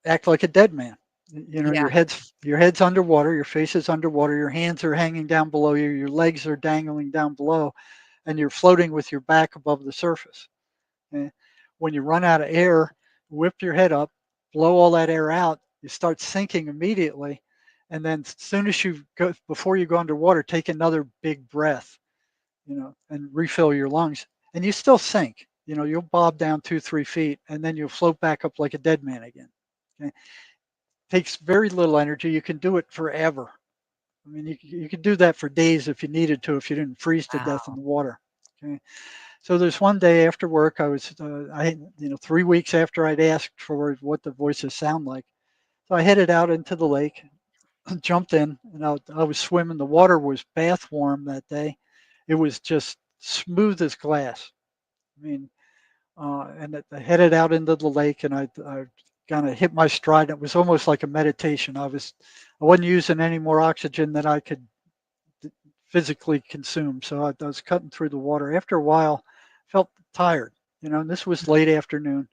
act like a dead man. Your Yeah. head's underwater, your face is underwater, your hands are hanging down below you, your legs are dangling down below, and you're floating with your back above the surface. Eh, When you run out of air, whip your head up, blow all that air out, you start sinking immediately. And then as soon as before you go underwater, take another big breath, and refill your lungs. And you still sink. You'll bob down 2, 3 feet, and then you'll float back up like a dead man again. Okay? Takes very little energy. You can do it forever. I mean, you could do that for days if you needed to, if you didn't freeze to death in Wow. the water. Okay? So there's one day after work, I 3 weeks after I'd asked for what the voices sound like. So I headed out into the lake, jumped in, and I was swimming. The water was bath warm that day. It was just smooth as glass. I mean, I headed out into the lake, and I kind of hit my stride. It was almost like a meditation. I wasn't using any more oxygen than I could physically consume. So I was cutting through the water. After a while, I felt tired. And this was late afternoon,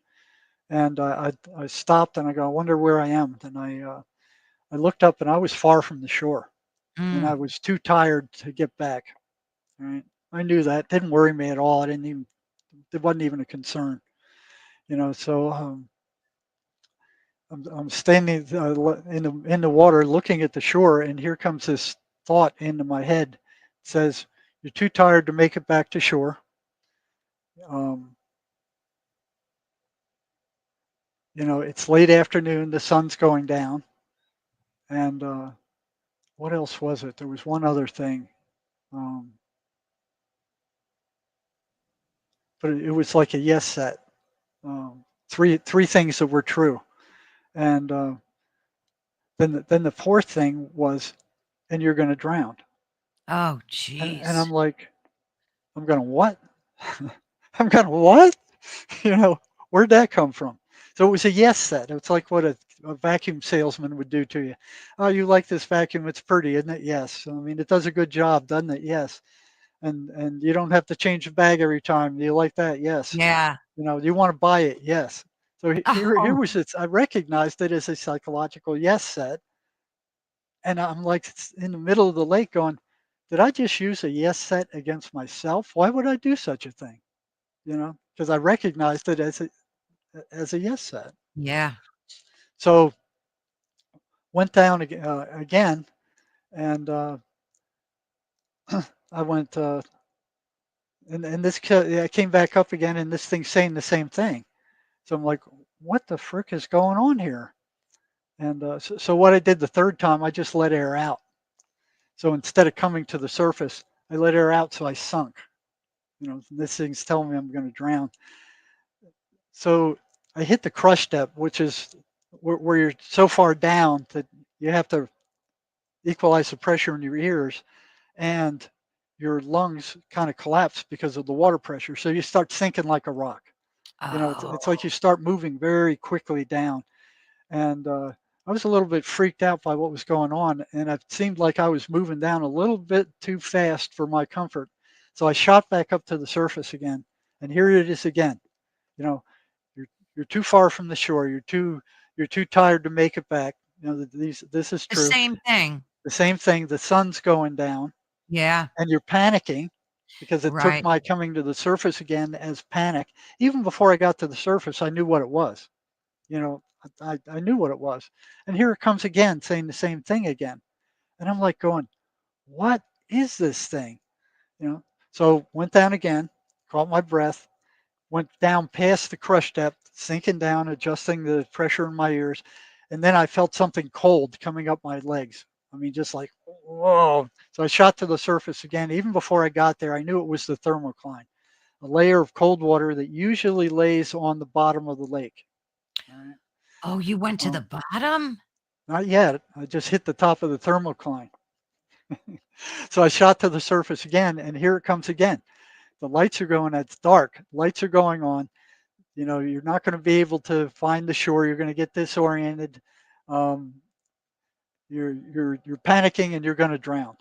and I stopped and I go, I wonder where I am. And I looked up and I was far from the shore, and I Mm. was too tired to get back. Right? I knew that. Didn't worry me at all. I didn't even. It wasn't even a concern. So I'm standing in the water, looking at the shore, and here comes this thought into my head. It says, "You're too tired to make it back to shore. Um, it's late afternoon. The sun's going down." And what else was it? There was one other thing, um, but it was like a yes set. Three things that were true, and then the fourth thing was, "And you're going to drown." Oh, And I'm jeez. like, "I'm going to what? I'm going to what?" You know, where'd that come from? So it was a yes set. It's like what a vacuum salesman would do to you. Oh, you like this vacuum? It's pretty, isn't it? Yes. I mean, it does a good job, doesn't it? Yes. And you don't have to change the bag every time. Do you like that? Yes. Yeah. Do you want to buy it? Yes. So here Oh, was it. I recognized it as a psychological yes set, and I'm like in the middle of the lake going, did I just use a yes set against myself? Why would I do such a thing? Because I recognized it as a yes set. yeah. So went down again, and I went, and I came back up again, and this thing's saying the same thing. So I'm like, what the frick is going on here? And so what I did the third time, I just let air out. So instead of coming to the surface, I let air out, so I sunk. This thing's telling me I'm going to drown. So I hit the crush depth, which is where you're so far down that you have to equalize the pressure in your ears, and your lungs kind of collapse because of the water pressure. So you start sinking like a rock. It's like Oh, you start moving very quickly down. And I was a little bit freaked out by what was going on, and it seemed like I was moving down a little bit too fast for my comfort. So I shot back up to the surface again, and here it is again. You know, you're you're too far from the shore. You're too tired to make it back. This is the true. same thing. The same thing. The sun's going down, Yeah, and you're panicking because it took right. my coming to the surface again as panic. Even before I got to the surface, I knew what it was. You know, I knew what it was. And here it comes again, saying the same thing again. And I'm like going, what is this thing? You know, so went down again, caught my breath, went down past the crush depth, sinking down, adjusting the pressure in my ears. And then I felt something cold coming up my legs. I mean, just like, whoa. So I shot to the surface again. Even before I got there, I knew it was the thermocline, a layer of cold water that usually lays on the bottom of the lake. All right. Oh, you went to the Um, bottom? Not yet. I just hit the top of the thermocline. So I shot to the surface again, and here it comes again. The lights are going, it's dark. Lights are going on. You're not going to be able to find the shore. You're going to get disoriented. Um, you're panicking and you're going to drown.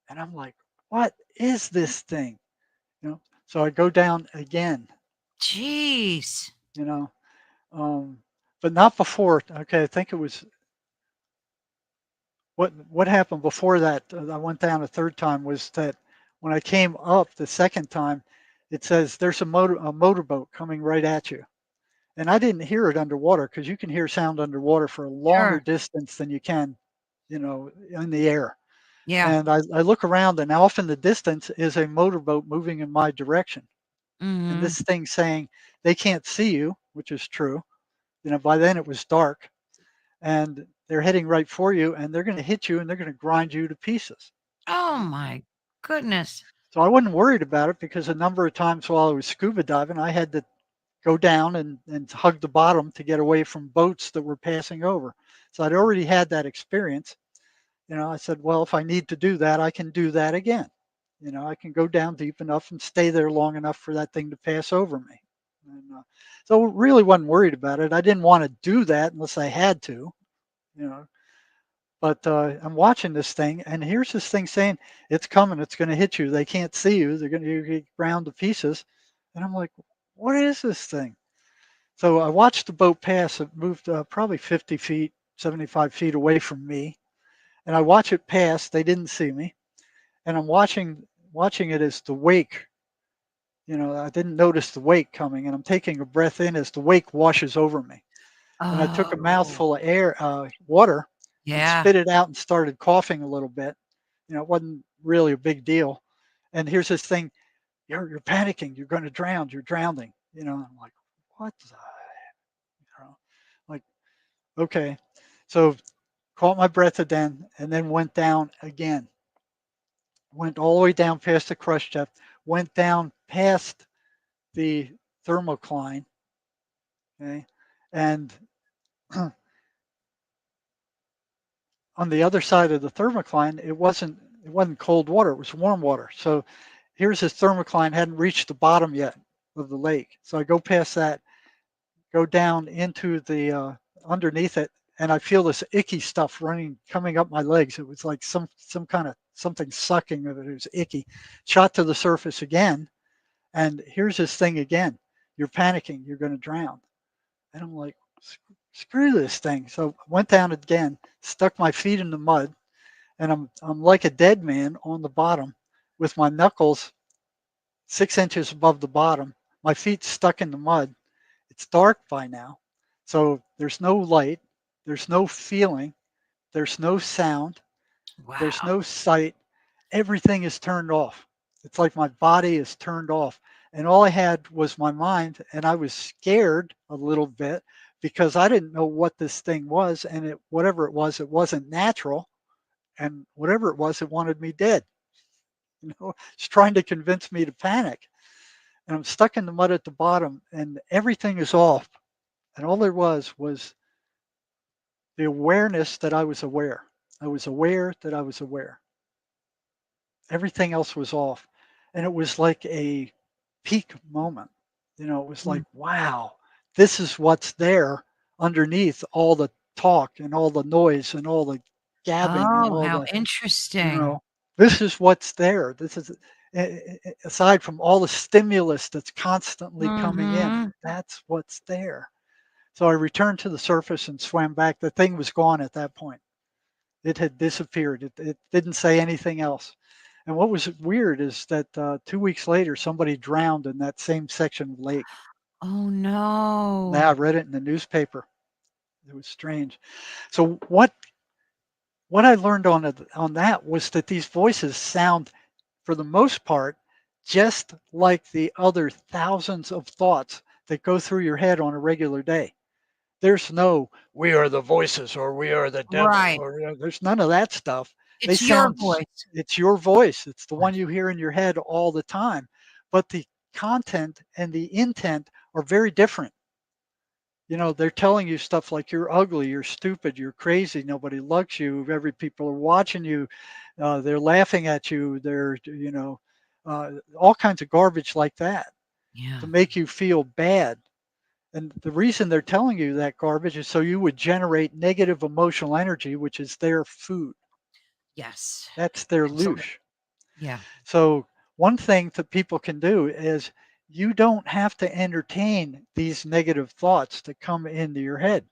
And I'm like, what is this thing? So I go down again, Jeez. you know, um, but not before. Okay, I think it was what happened before that. I went down a third time was that when I came up the second time, it says there's a motorboat coming right at you. And I didn't hear it underwater because you can hear sound underwater for a longer Sure. distance than you can, in the air. Yeah. And I look around, and off in the distance is a motorboat moving in my direction. And Mhm. this thing saying they can't see you, which is true. By then it was dark, and they're heading right for you, and they're going to hit you, and they're going to grind you to pieces. Oh Right? my goodness. So I wasn't worried about it because a number of times while I was scuba diving, I had to go down and hug the bottom to get away from boats that were passing over. So I'd already had that experience. I said, well, if I need to do that, I can do that again. I can go down deep enough and stay there long enough for that thing to pass over me. So really wasn't worried about it. I didn't want to do that unless I had to, you know. But I'm watching this thing, and here's this thing saying it's coming. It's going to hit you. They can't see you. They're going to get ground to pieces. And I'm like, what is this thing? So I watched the boat pass. It moved probably 50 feet, 75 feet away from me, and I watch it pass. They didn't see me, and I'm watching it as the wake. I didn't notice the wake coming, and I'm taking a breath in as the wake washes over me. And I took a Oh, mouthful of water, and yeah. spit it out and started coughing a little bit. It wasn't really a big deal. And here's this thing: you're panicking. You're going to drown. You're drowning. I'm like, what? Like, okay. So caught my breath again, and then went down again. Went all the way down past the crush depth. Went down past the thermocline. Okay, and on the other side of the thermocline, it wasn't cold water, it was warm water. So here's this thermocline, hadn't reached the bottom yet of the lake. So I go past that, go down into the underneath it, and I feel this icky stuff coming up my legs. It was like some kind of something sucking of it. It was icky. Shot to the surface again, and here's this thing again. You're panicking. You're going to drown. And I'm like, screw this thing. So I went down again, stuck my feet in the mud, and I'm like a dead man on the bottom with my knuckles 6 inches above the bottom, my feet stuck in the mud. It's dark by now, so there's no light, there's no feeling, there's no sound, there's Wow. no sight. Everything is turned off. It's like my body is turned off. And all I had was my mind, and I was scared a little bit because I didn't know what this thing was. And whatever it wasn't natural. And whatever it was, it wanted me dead. It's trying to convince me to panic. and I'm stuck in the mud at the bottom, and everything is off. And all there was the awareness that I was aware. I was aware that I was aware. Everything else was off. And it was like a peak moment. It was like, Mm. wow, this is what's there underneath all the talk and all the noise and all the gabbing and Oh, all how the, you interesting. know, this is what's there. This is aside from all the stimulus that's constantly coming in, Mhm. that's what's there. So I returned to the surface and swam back. The thing was gone at that point. It had disappeared. It didn't say anything else. And what was weird is that 2 weeks later, somebody drowned in that same section of lake. Oh, Now I no. read it in the newspaper. It was strange. So what I learned on that was that these voices sound, for the most part, just like the other thousands of thoughts that go through your head on a regular day. There's no "we are the voices" or "we are the devil" Right. or, there's none of that stuff. They It's your sound voice. it's your voice. It's the one Right. you hear in your head all the time, but the content and the intent are very different. They're telling you stuff like you're ugly, you're stupid, you're crazy, nobody likes you, every people are watching you, they're laughing at you, all kinds of garbage like that Yeah. to make you feel bad. And the reason they're telling you that garbage is so you would generate negative emotional energy, which is their food. Yes. That's their Absolutely. loosh. Yeah. So one thing that people can do is you don't have to entertain these negative thoughts that come into your head.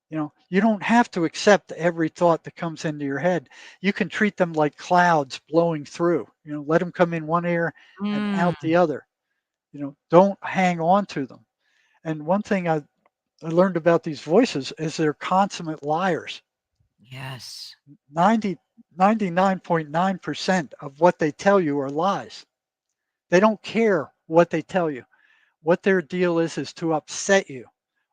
You don't have to accept every thought that comes into your head. You can treat them like clouds blowing through. Let them come in one ear and out Mm. the other. Don't hang on to them. And one thing I learned about these voices is they're consummate liars. Yes. 99.9% of what they tell you are lies. They don't care what they tell you. What their deal is to upset you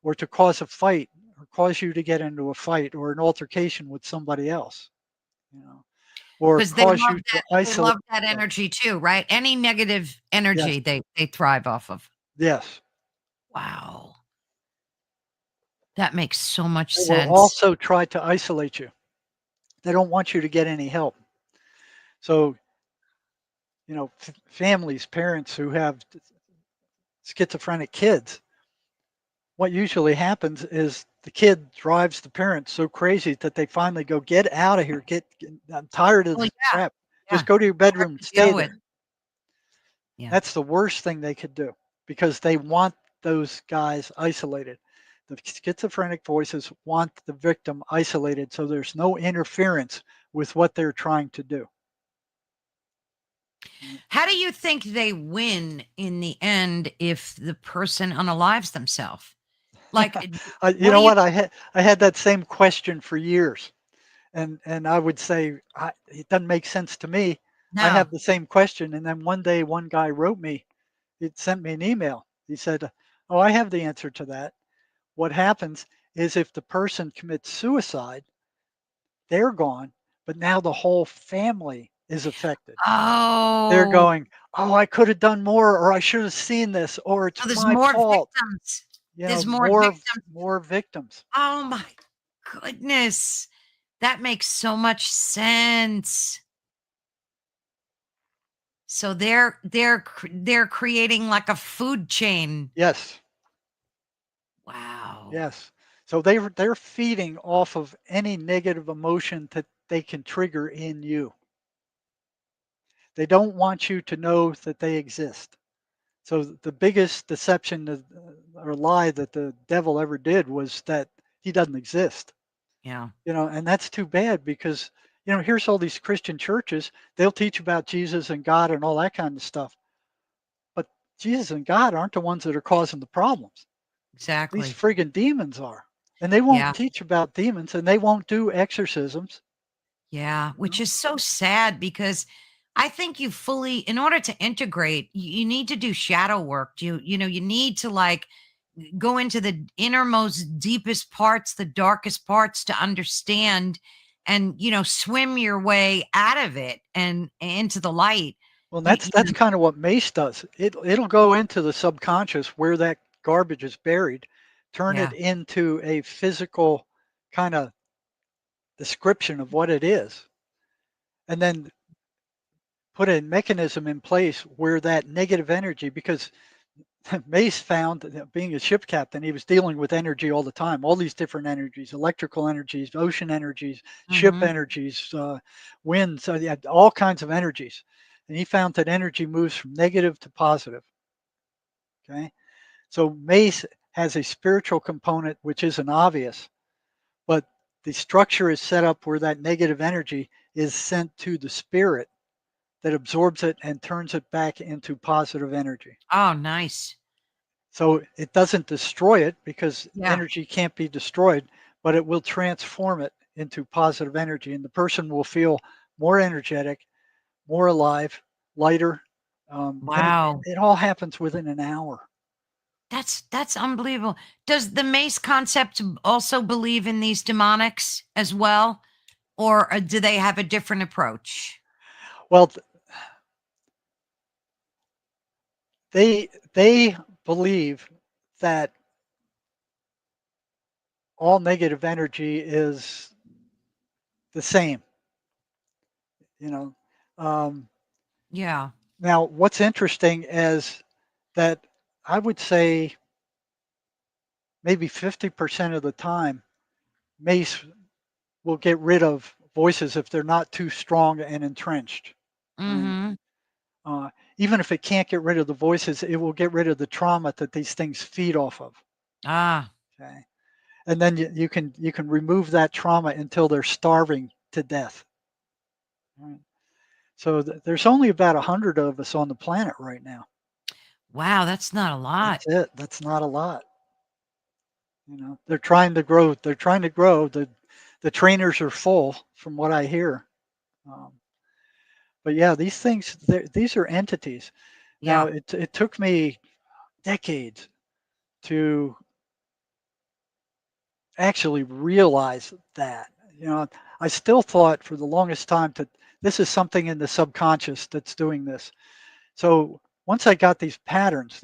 or to cause a fight or cause you to get into a fight or an altercation with somebody else, you know, or 'Cause they cause love you to that they isolate love that yourself. energy too, right? Any negative Yes, energy, they thrive off of. yes. Wow. That makes so much They will sense. also try to isolate you. They don't want you to get any help. So, families, parents who have schizophrenic kids, what usually happens is the kid drives the parents so crazy that they finally go, "Get out of here. I'm tired of Well, this yeah, crap. yeah. Just go to your Hard bedroom and to stay deal with. there." Yeah. That's the worst thing they could do because they want those guys isolated. The schizophrenic voices want the victim isolated so there's no interference with what they're trying to do. Mm. How do you think they win in the end if the person unalives themselves? Like, You what do know you what? I had that same question for years, and I would say it doesn't make sense to me. I No. have the same question, and then one day one guy wrote me. He sent me an email. He said, "Oh, I have the answer to that. What happens is if the person commits suicide, they're gone, but now the whole family is affected. They're Oh, going, oh, I could have done more, or I should have seen this, or it's so there's my more fault." victims. You know, There's more more victims. more victims. Oh my goodness. That makes so much sense. So they're creating like a food chain. Yes, Wow. yes. So they're feeding off of any negative emotion that they can trigger in you. They don't want you to know that they exist. So the biggest deception or lie that the devil ever did was that he doesn't exist. Yeah. And that's too bad because here's all these Christian churches. They'll teach about Jesus and God and all that kind of stuff, but Jesus and God aren't the ones that are causing the problems. These Exactly. friggin' demons are, and they won't Yeah. teach about demons, and they won't do exorcisms. Yeah, You which know? is so sad because I think you fully in order to integrate, you need to do shadow work. You need to like go into the innermost deepest parts, the darkest parts to understand and swim your way out of it and into the light. Well, You, that's kind of what mace does. It'll go into the subconscious where that garbage is buried, turn it yeah. into a physical kind of description of what it is, and then put a mechanism in place where that negative energy, because Mace found that being a ship captain, he was dealing with energy all the time, all these different energies, electrical energies, ocean energies, ship Mm-hmm. energies, wind, so yeah, all kinds of energies. And he found that energy moves from negative to positive. Okay. So Mace has a spiritual component which isn't obvious, but the structure is set up where that negative energy is sent to the spirit that absorbs it and turns it back into positive energy. Oh, nice. So it doesn't destroy it because Yeah. energy can't be destroyed, but it will transform it into positive energy. And the person will feel more energetic, more alive, lighter. And Wow. it all happens within an hour. That's unbelievable. Does the mace concept also believe in these demonics as well, or do they have a different approach? Well, they believe that all negative energy is the same, you know. Um, Yeah. Now, what's interesting is that I would say maybe 50% of the time, Mace will get rid of voices if they're not too strong and entrenched. Right? Mm-hmm. Uh, Even if it can't get rid of the voices, it will get rid of the trauma that these things feed off of. Ah, Okay, and then you can remove that trauma until they're starving to death. Right? So there's only about 100 of us on the planet right now. wow, that's not a lot. That's it. That's not a lot. They're trying to grow. They're trying to grow. The trainers are full, from what I hear. Um, but yeah, these things, these are entities. Now, Yeah. it took me decades to actually realize that. You know, I still thought for the longest time that this is something in the subconscious that's doing this. So once I got these patterns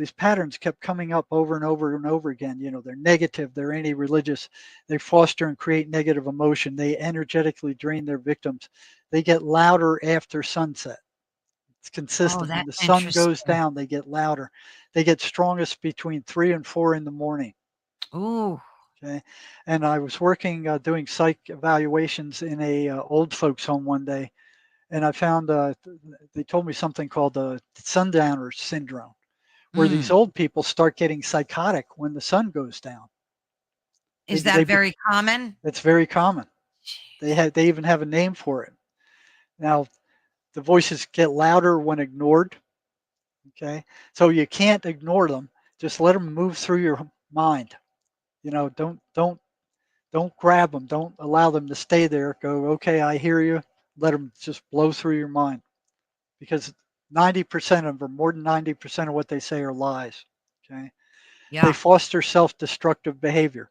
kept coming up over and over and over again. They're negative, they're anti-religious, they foster and create negative emotion, they energetically drain their victims, they get louder after sunset. It's Oh, consistent. When that's the sun goes interesting. down, they get louder. They get strongest between 3 and 4 in the morning. Ooh. Okay. And I was working doing psych evaluations in a old folks home one day, and I found they told me something called the sundowner syndrome, where these Mm. old people start getting psychotic when the sun goes down. They Is they that be- very common? it's very common. Jeez. They even have a name for it. Now the voices get louder when ignored. Okay, so you can't ignore them. Just let them move through your mind. Don't grab them. Don't allow them to stay there. Go, okay, I hear you. Let them just blow through your mind, because 90% of them, more than 90% of what they say are lies. Okay. They Yeah. foster self destructive behavior.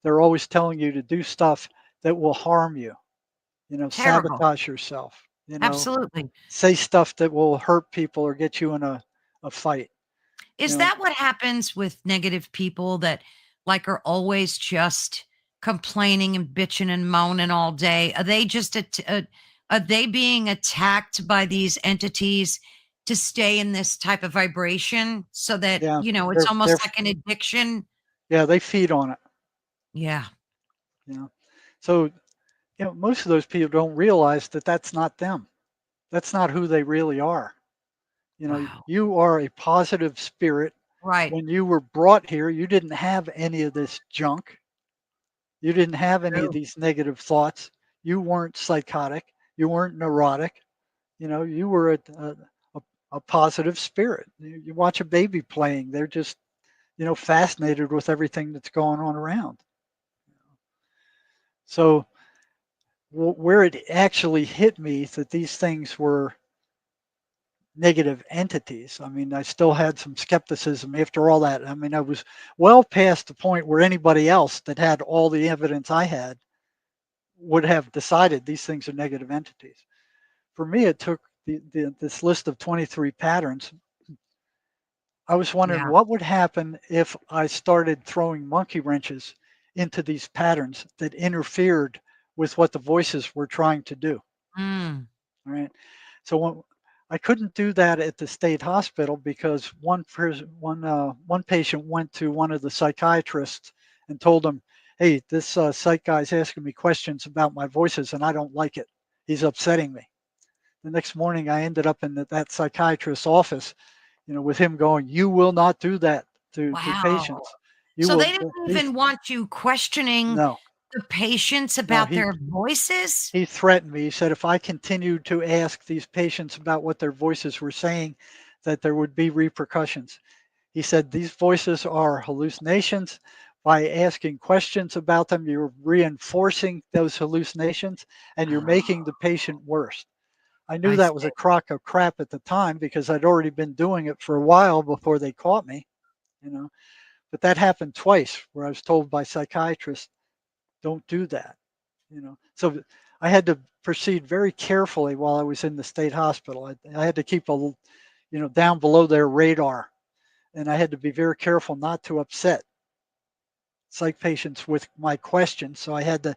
They're always telling you to do stuff that will harm you, Terrible. sabotage yourself, Absolutely. say stuff that will hurt people or get you in a fight. You Is know, that what happens with negative people that like are always just complaining and bitching and moaning all day? Are they just are they being attacked by these entities to stay in this type of vibration so that, yeah, it's they're almost like an addiction? yeah, they feed on it. Yeah. You know, so most of those people don't realize that that's not them. That's not who they really are. Wow. You are a positive spirit. Right. When you were brought here, you didn't have any of this junk. You didn't have any of True. these negative thoughts. You weren't psychotic. You weren't neurotic. You were a positive spirit. You watch a baby playing, they're just, fascinated with everything that's going on around. So, where it actually hit me that these things were negative entities. I mean, I still had some skepticism after all that. I mean, I was well past the point where anybody else that had all the evidence I had would have decided these things are negative entities. For me, it took this list of 23 patterns. I was wondering Yeah. what would happen if I started throwing monkey wrenches into these patterns that interfered with what the voices were trying to do. Mm. Right. So I couldn't do that at the state hospital because one patient went to one of the psychiatrists and told him, "Hey, this psych guy's asking me questions about my voices, and I don't like it. He's upsetting me." The next morning, I ended up in that psychiatrist's office, with him going, "You will not do that to Wow. patients. You So they will." didn't He's even want you questioning no, the patients no. about their voices? He threatened me. He said if I continued to ask these patients about what their voices were saying, that there would be repercussions. He said these voices are hallucinations. By asking questions about them, you're reinforcing those hallucinations and you're making Oh, the patient worse. I knew I that was see. a crock of crap at the time because I'd already been doing it for a while before they caught me, you know. But that happened twice where I was told by psychiatrists, don't do that. So I had to proceed very carefully while I was in the state hospital. I had to keep down below their radar, and I had to be very careful not to upset psych patients with my questions. So I had to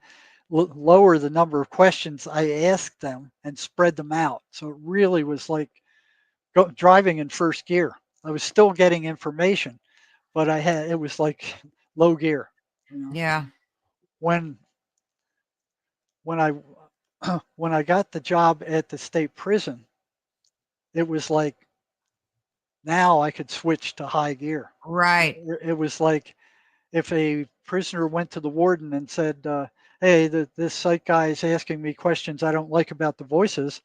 lower the number of questions I asked them and spread them out. So it really was like driving in first gear. I was still getting information, but it was like low gear. You know, Yeah. when when I when I got the job at the state prison, it was like now I could switch to high gear. Right. It was like if a prisoner went to the warden and said, "Hey, this psych guy is asking me questions I don't like about the voices."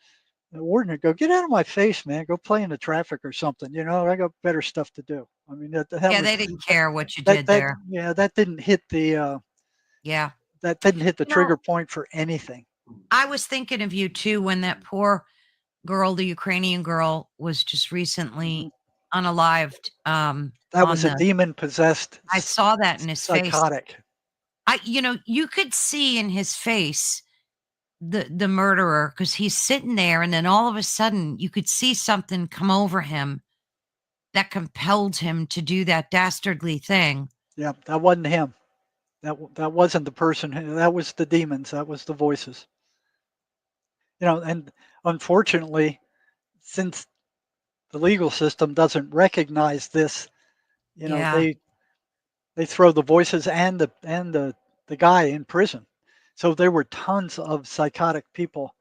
The warden would go, "Get out of my face, man! Go play in the traffic or something. I got better stuff to do." I mean, that Yeah, was they didn't that care what you that did that there. yeah, that didn't hit Yeah. the You know, trigger point for anything. I was thinking of you too when that poor girl, the Ukrainian girl, was just Mhm. recently unalived, That on was a the demon possessed I saw that in his face. psychotic. You could see in his face the murderer because he's sitting there, and then all of a sudden you could see something come over him that compelled him to do that dastardly thing. Yeah, that wasn't him. That wasn't the person. That was the demons. That was the voices. And unfortunately, since the legal system doesn't recognize this, Yeah, they throw the voices and the guy in prison. So there were tons of psychotic people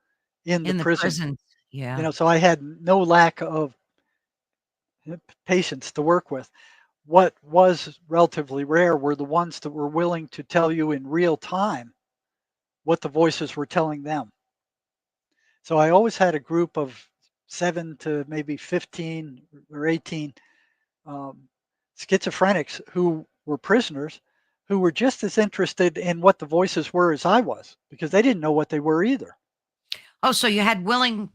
in the in the prison. prisons. Yeah. So I had no lack of patients to work with. What was relatively rare were the ones that were willing to tell you in real time what the voices were telling them. So I always had a group of 7 to maybe 15 or 18 um, schizophrenics who were prisoners who were just as interested in what the voices were as I was because they didn't know what they were either. Oh, so you had willing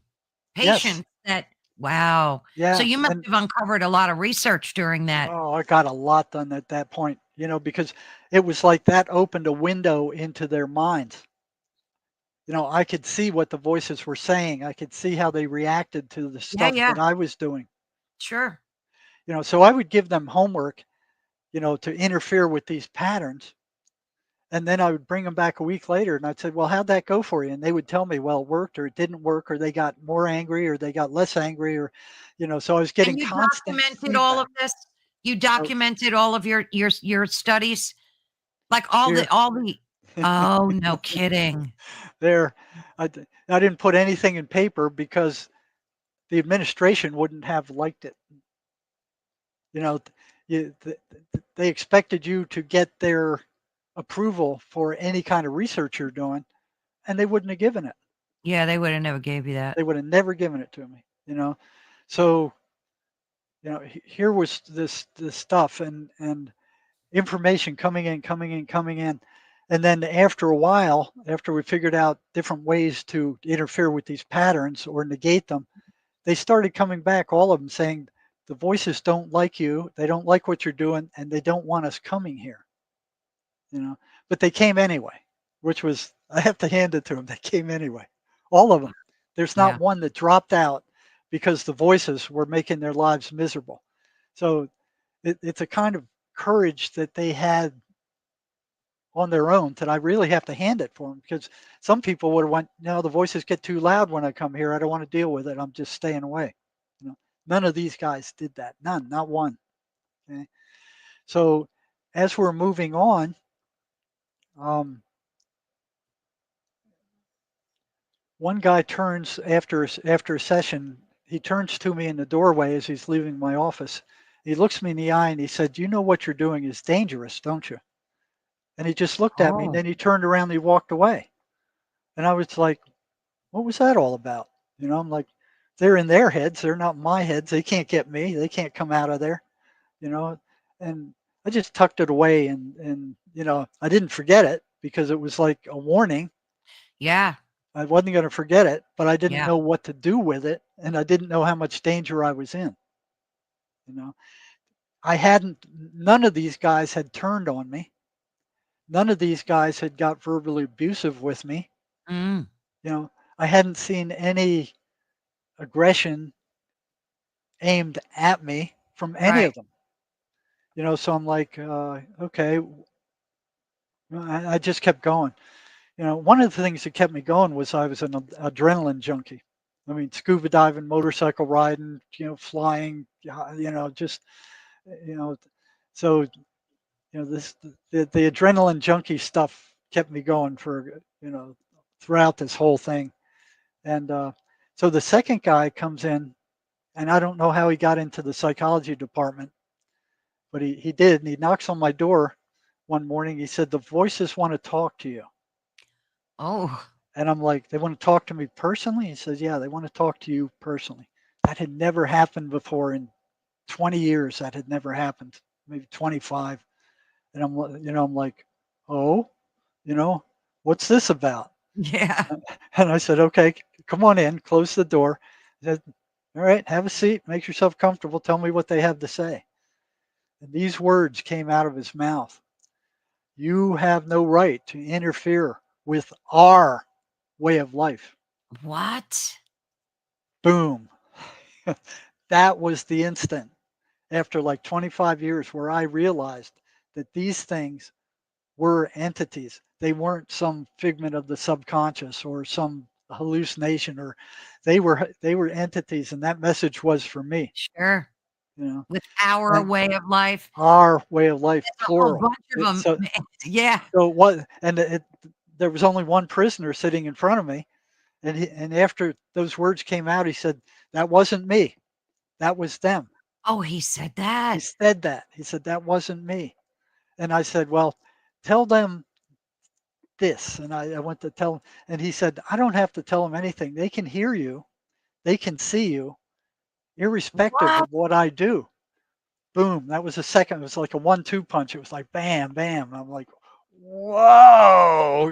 Yes. patients that wow. So Yeah. you must And have uncovered a lot of research during that. oh, I got a lot done at that point, because it was like that opened a window into their minds. I could see what the voices were saying. I could see how they reacted to the Yeah, stuff yeah, that I was doing. sure. So I would give them homework, to interfere with these patterns. And then I would bring them back a week later and I'd say, well, how'd that go for you? And they would tell me, well, it worked or it didn't work, or they got more angry or they got less angry so I was getting And you constant documented all feedback. of this? You So documented all of your studies? Like here, all the oh, no kidding. there, I didn't put anything in paper because the administration wouldn't have liked it. You know, they expected you to get their approval for any kind of research you're doing, and they wouldn't have given it. Yeah, they would have never gave you that. They would have never given it to me. So, here was this stuff and information coming in, coming in, coming in. And then after a while, after we figured out different ways to interfere with these patterns or negate them, they started coming back, all of them saying, the voices don't like you, they don't like what you're doing, and they don't want us coming here. you know. But they came anyway, which was I have to hand it to them. They came anyway, all of them. There's not Yeah. one that dropped out because the voices were making their lives miserable. So it's a kind of courage that they had on their own that I really have to hand it for them, because some people would have went, no, the voices get too loud when I come here. I don't want to deal with it. I'm just staying away. You know, none of these guys did that. None, not one. Okay. So as we're moving on, um, one guy turns after a session. He turns to me in the doorway as he's leaving my office. He looks me in the eye and he said, "You know what you're doing is dangerous, don't you?" And he just looked at me and Oh, then he turned around and he walked away. And I was like, what was that all about? I'm like, they're in their heads. They're not my heads. They can't get me. They can't come out of there, you know. And I just tucked it away, and I didn't forget it because it was like a warning. yeah. I wasn't going to forget it, but I didn't Yeah. know what to do with it, and I didn't know how much danger I was in. You know, I hadn't. None of these guys had turned on me. None of these guys had got verbally abusive with me. Mm, You know, I hadn't seen any aggression aimed at me from any right. of them. So I'm like, okay. I just kept going. One of the things that kept me going was I was an adrenaline junkie. I mean, scuba diving, motorcycle riding, flying, just, you know, so, this, the adrenaline junkie stuff kept me going for, throughout this whole thing. And so the second guy comes in, and I don't know how he got into the psychology department, but he did. And he knocks on my door one morning. He said, "The voices want to talk to you." Oh, And I'm like, "They want to talk to me personally?" He says, "Yeah, they want to talk to you personally." That had never happened before in 20 years. That had never happened, maybe 25. And I'm like, "Oh, you know, what's this about?" yeah. And I said, "Okay, come on in, close the door." He said, "All right, have a seat, make yourself comfortable, tell me what they have to say." And these words came out of his mouth: "You have no right to interfere with our way of life." What? Boom. That was the instant after like 25 years where I realized that these things were entities. They weren't some figment of the subconscious or some hallucination, or they were entities, and that message was for me, Sure. you know. With our And way of life, our way of life, a whole plural. bunch of It, them. so Yeah. so what and it there was only one prisoner sitting in front of me, and after those words came out, he said, "That wasn't me. That was them." Oh, he said He that. said that. He said, "That wasn't me." And I said, "Well, tell them this." And I went to tell him, and he said, "I don't have to tell them anything. They can hear you. They can see you, irrespective What? of what I do." Boom. That was a second. It was like a 1-2 punch. It was like bam, bam. I'm like, whoa.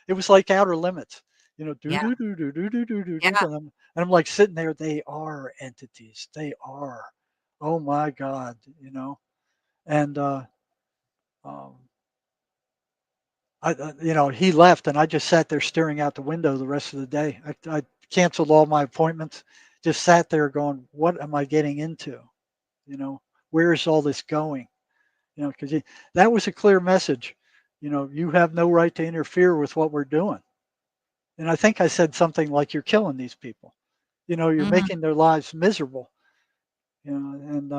It was like Outer Limits. Do Yeah. do do do do do do do do. Yeah. And I'm like sitting there. They are entities. They are. Oh my God. And um, he left, and I just sat there staring out the window the rest of the day. I canceled all my appointments. Just sat there going, "What am I getting into? Where is all this going?" Because that was a clear message. You have no right to interfere with what we're doing. And I think I said something like, "You're killing these people. You're Mhm. making their lives miserable." And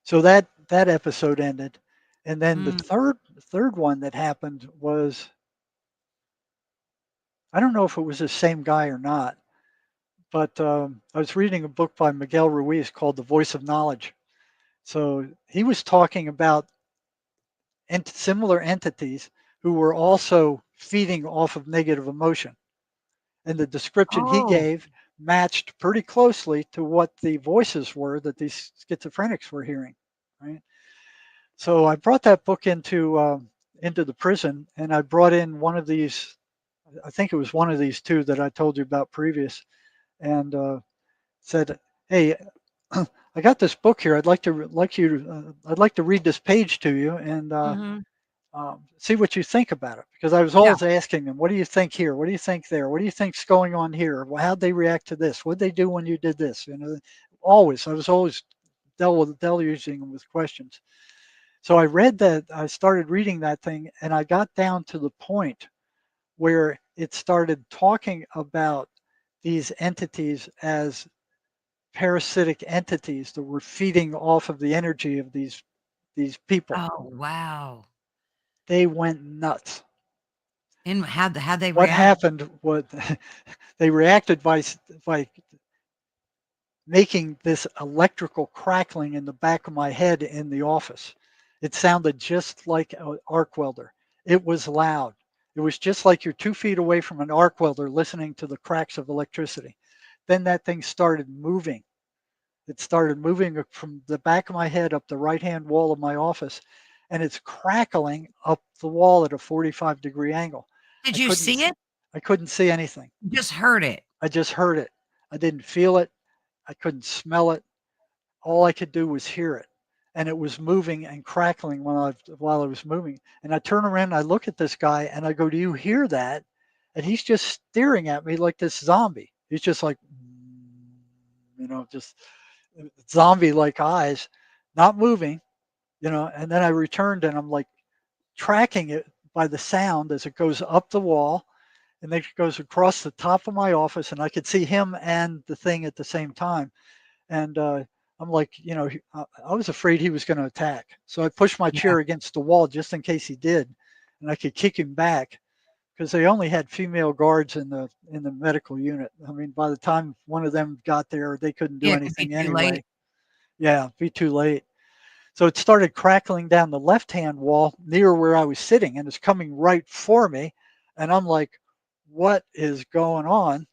so that episode ended. And then the Mm. third one that happened was, I don't know if it was the same guy or not, but I was reading a book by Miguel Ruiz called The Voice of Knowledge. So he was talking about similar entities who were also feeding off of negative emotion. And the description he Oh. gave matched pretty closely to what the voices were that these schizophrenics were hearing. Right. So I brought that book into the prison, and I brought in one of these. I think it was one of these two that I told you about previous, and said, "Hey, I got this book here. I'd like to read this page to you, and Mhm. See what you think about it. Because I was Yeah. always asking them, what do you think here? What do you think there? What do you think's going on here? Well, how'd they react to this? What'd they do when you did this? Always. I was always deluging them with questions. So I read that. I started reading that thing, and I got down to the point where it started talking about these entities as parasitic entities that were feeding off of the energy of these people. Oh, wow. They went nuts. And how'd they What react? happened was they reacted by making this electrical crackling in the back of my head in the office. It sounded just like an arc welder. It was loud. It was just like you're 2 feet away from an arc welder listening to the cracks of electricity. Then that thing started moving. It started moving from the back of my head up the right hand wall of my office, and it's crackling up the wall at a 45-degree angle. Did I you couldn't see it? I couldn't see anything. You just heard it. I just heard it. I didn't feel it. I couldn't smell it. All I could do was hear it. And it was moving and crackling while I was moving. And I turn around and I look at this guy and I go, "Do you hear that?" And he's just staring at me like this zombie. He's just like, just zombie like eyes, not moving, And then I returned and I'm like tracking it by the sound as it goes up the wall and then it goes across the top of my office. And I could see him and the thing at the same time. And I'm like, I was afraid he was going to attack. So I pushed my Yeah. chair against the wall just in case he did, and I could kick him back because they only had female guards in the medical unit. I mean, by the time one of them got there, they couldn't do Yeah, it could be anything too late. anyway. Yeah, be too late. So it started crackling down the left-hand wall near where I was sitting, and it's coming right for me. And I'm like, what is going on?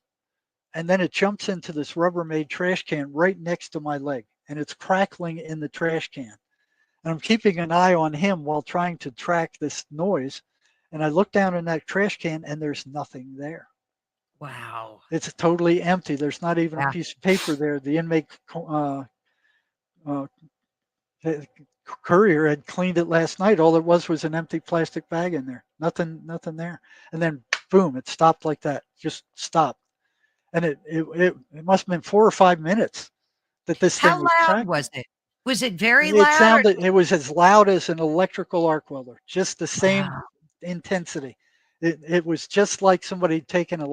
And then it jumps into this Rubbermaid trash can right next to my leg, and it's crackling in the trash can. And I'm keeping an eye on him while trying to track this noise. And I look down in that trash can, and there's nothing there. Wow. It's totally empty. There's not even a Yeah. piece of paper there. The inmate uh, courier had cleaned it last night. All it was an empty plastic bag in there. Nothing there. And then boom, it stopped like that. Just stopped. And it must have been 4 or 5 minutes that this How thing was loud crackling. was it? Was it very It loud or sounded, it was as loud as an electrical arc welder, just the same wow. intensity. It was just like somebody taking a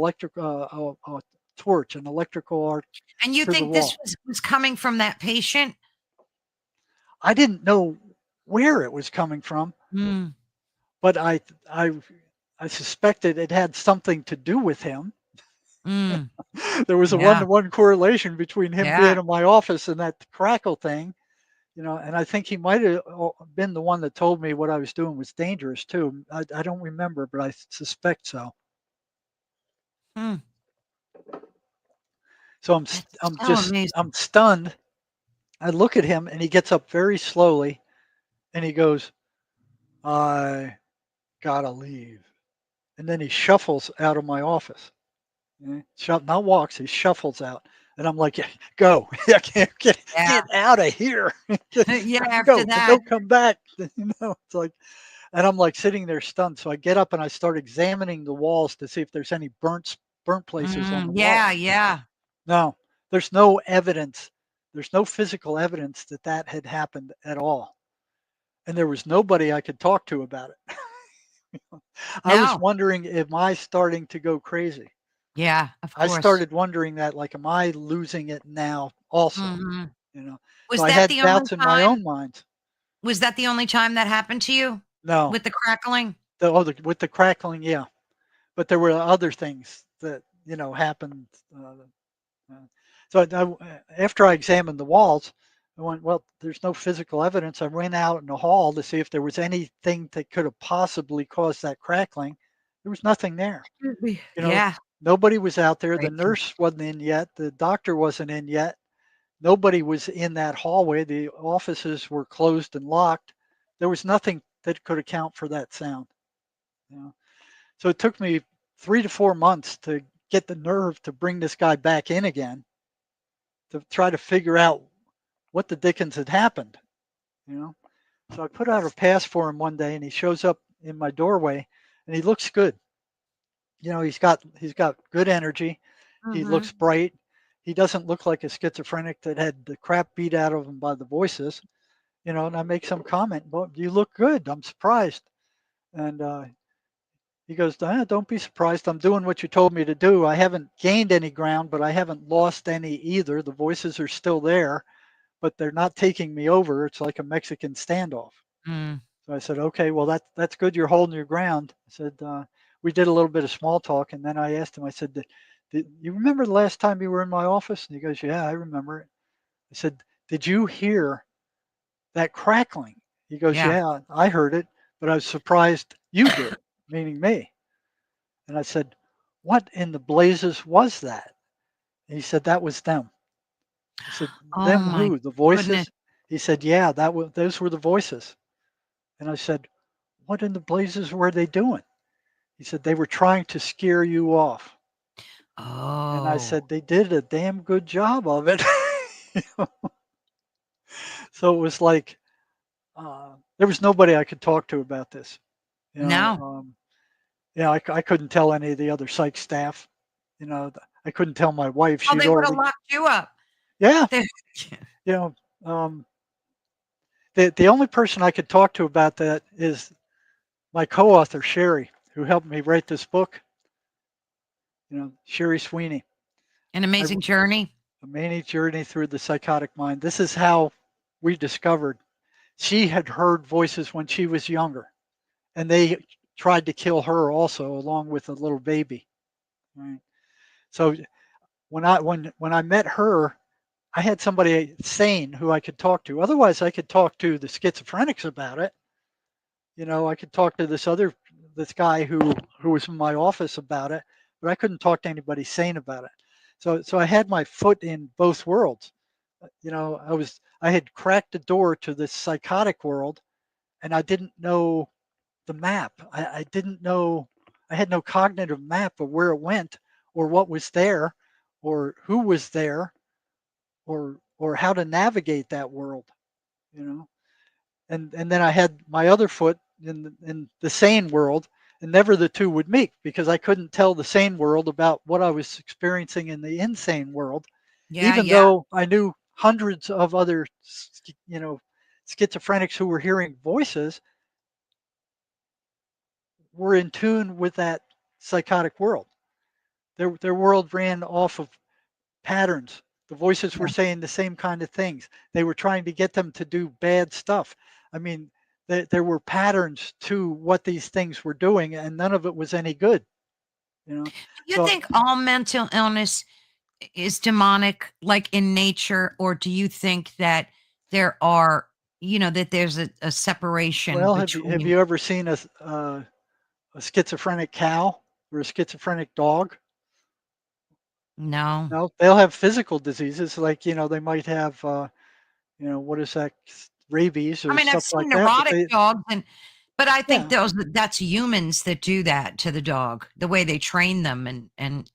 torch, an electrical arc And you to the think this wall. was coming from that patient? I didn't know where it was coming from, Mm, but I I suspected it had something to do with him. mm, There was a yeah, one-to-one correlation between him yeah. being in my office and that crackle thing. And I think he might have been the one that told me what I was doing was dangerous too. I don't remember, but I suspect so. Mm, So that's so amazing. I'm stunned. I look at him and he gets up very slowly and he goes, "I gotta leave." And then he shuffles out of my office. Not walks, he shuffles out. And I'm like, "Yeah, go. I can't Yeah. get out of here. Yeah, after Go, but that. don't come back." It's like, and I'm like sitting there stunned. So I get up and I start examining the walls to see if there's any burnt places on the Yeah, walls. yeah. No, there's no evidence. There's no physical evidence that that had happened at all. And there was nobody I could talk to about it. I was No. wondering, am I starting to go crazy? Yeah, of I course. started wondering that, like, am I losing it now also? Mhm. You know, so Was I that had the only doubts in my time own mind. was that the only time that happened to you No, with the crackling? with the crackling, yeah, but there were other things that happened. Uh, after I examined the walls, I went, well, there's no physical evidence. I went out in the hall to see if there was anything that could have possibly caused that crackling. There was nothing there. Mhm. You know, Yeah. nobody was out there. The Crazy. nurse wasn't in yet. The doctor wasn't in yet. Nobody was in that hallway. The offices were closed and locked. There was nothing that could account for that sound. You know? So it took me 3 to 4 months to get the nerve to bring this guy back in again to try to figure out what the dickens had happened. You know, so I put out a pass for him one day, and he shows up in my doorway, and he looks good. You know, he's got good energy. He looks Mhm. bright. He doesn't look like a schizophrenic that had the crap beat out of him by the voices. You know, and I make some comment, well, you look good. I'm surprised. And he goes, don't be surprised. I'm doing what you told me to do. I haven't gained any ground, but I haven't lost any either. The voices are still there, but they're not taking me over. It's like a Mexican standoff. Mm. So I said, okay, well, that's good. You're holding your ground. I said, we did a little bit of small talk. And then I asked him, I said, did you remember the last time you were in my office? And he goes, yeah, I remember it. I said, did you hear that crackling? He goes, Yeah. yeah, I heard it, but I was surprised you did, meaning me. And I said, what in the blazes was that? And he said, that was them. I said, Oh them my who? The goodness. voices? He said, yeah, those were the voices. And I said, what in the blazes were they doing? He said, they were trying to scare you off. And I Oh. said, they did a damn good job of it. You know? So it was like, there was nobody I could talk to about this. You know, No. I couldn't tell any of the other psych staff. You know, I couldn't tell my wife. Oh, She'd they would have already, locked you up. yeah, They you know, um, the only person I could talk to about that is my co-author Sherry, who helped me write this book. You know, Sherry Sweeney. An I amazing journey. A many journey through the psychotic mind. This is how we discovered she had heard voices when she was younger, and they tried to kill her also, along with a little baby. Right. So when I met her, I had somebody sane who I could talk to. Otherwise, I could talk to the schizophrenics about it. You know, I could talk to this guy who was in my office about it, but I couldn't talk to anybody sane about it. So I had my foot in both worlds. You know, I had cracked the door to this psychotic world, and I didn't know the map. I didn't know. I had no cognitive map of where it went, or what was there, or who was there, or how to navigate that world. You know, and then I had my other foot in the sane world, and never the two would meet because I couldn't tell the sane world about what I was experiencing in the insane world, Yeah, even yeah. though I knew hundreds of other schizophrenics who were hearing voices were in tune with that psychotic world. Their world ran off of patterns. The voices were Yeah. saying the same kind of things. They were trying to get them to do bad stuff. I mean, there were patterns to what these things were doing, and none of it was any good. You know, Do you so think all mental illness is demonic, like in nature, or do you think that there are, that there's a separation well, have between? you ever seen a schizophrenic cow or a schizophrenic dog? No. No, they'll have physical diseases like they might have what is that, rabies I or mean, I've stuff like seen that. But neurotic dogs, but I think yeah, that's humans that do that to the dog, the way they train them, and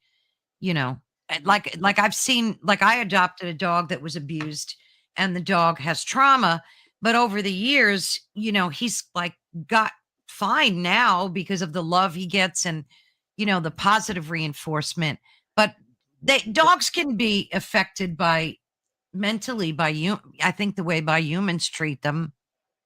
you know, like I've seen, like I adopted a dog that was abused, and the dog has trauma, but over the years, he's like got fine now because of the love he gets, and the positive reinforcement. But dogs can be affected by mentally by you. I think the way by humans treat them.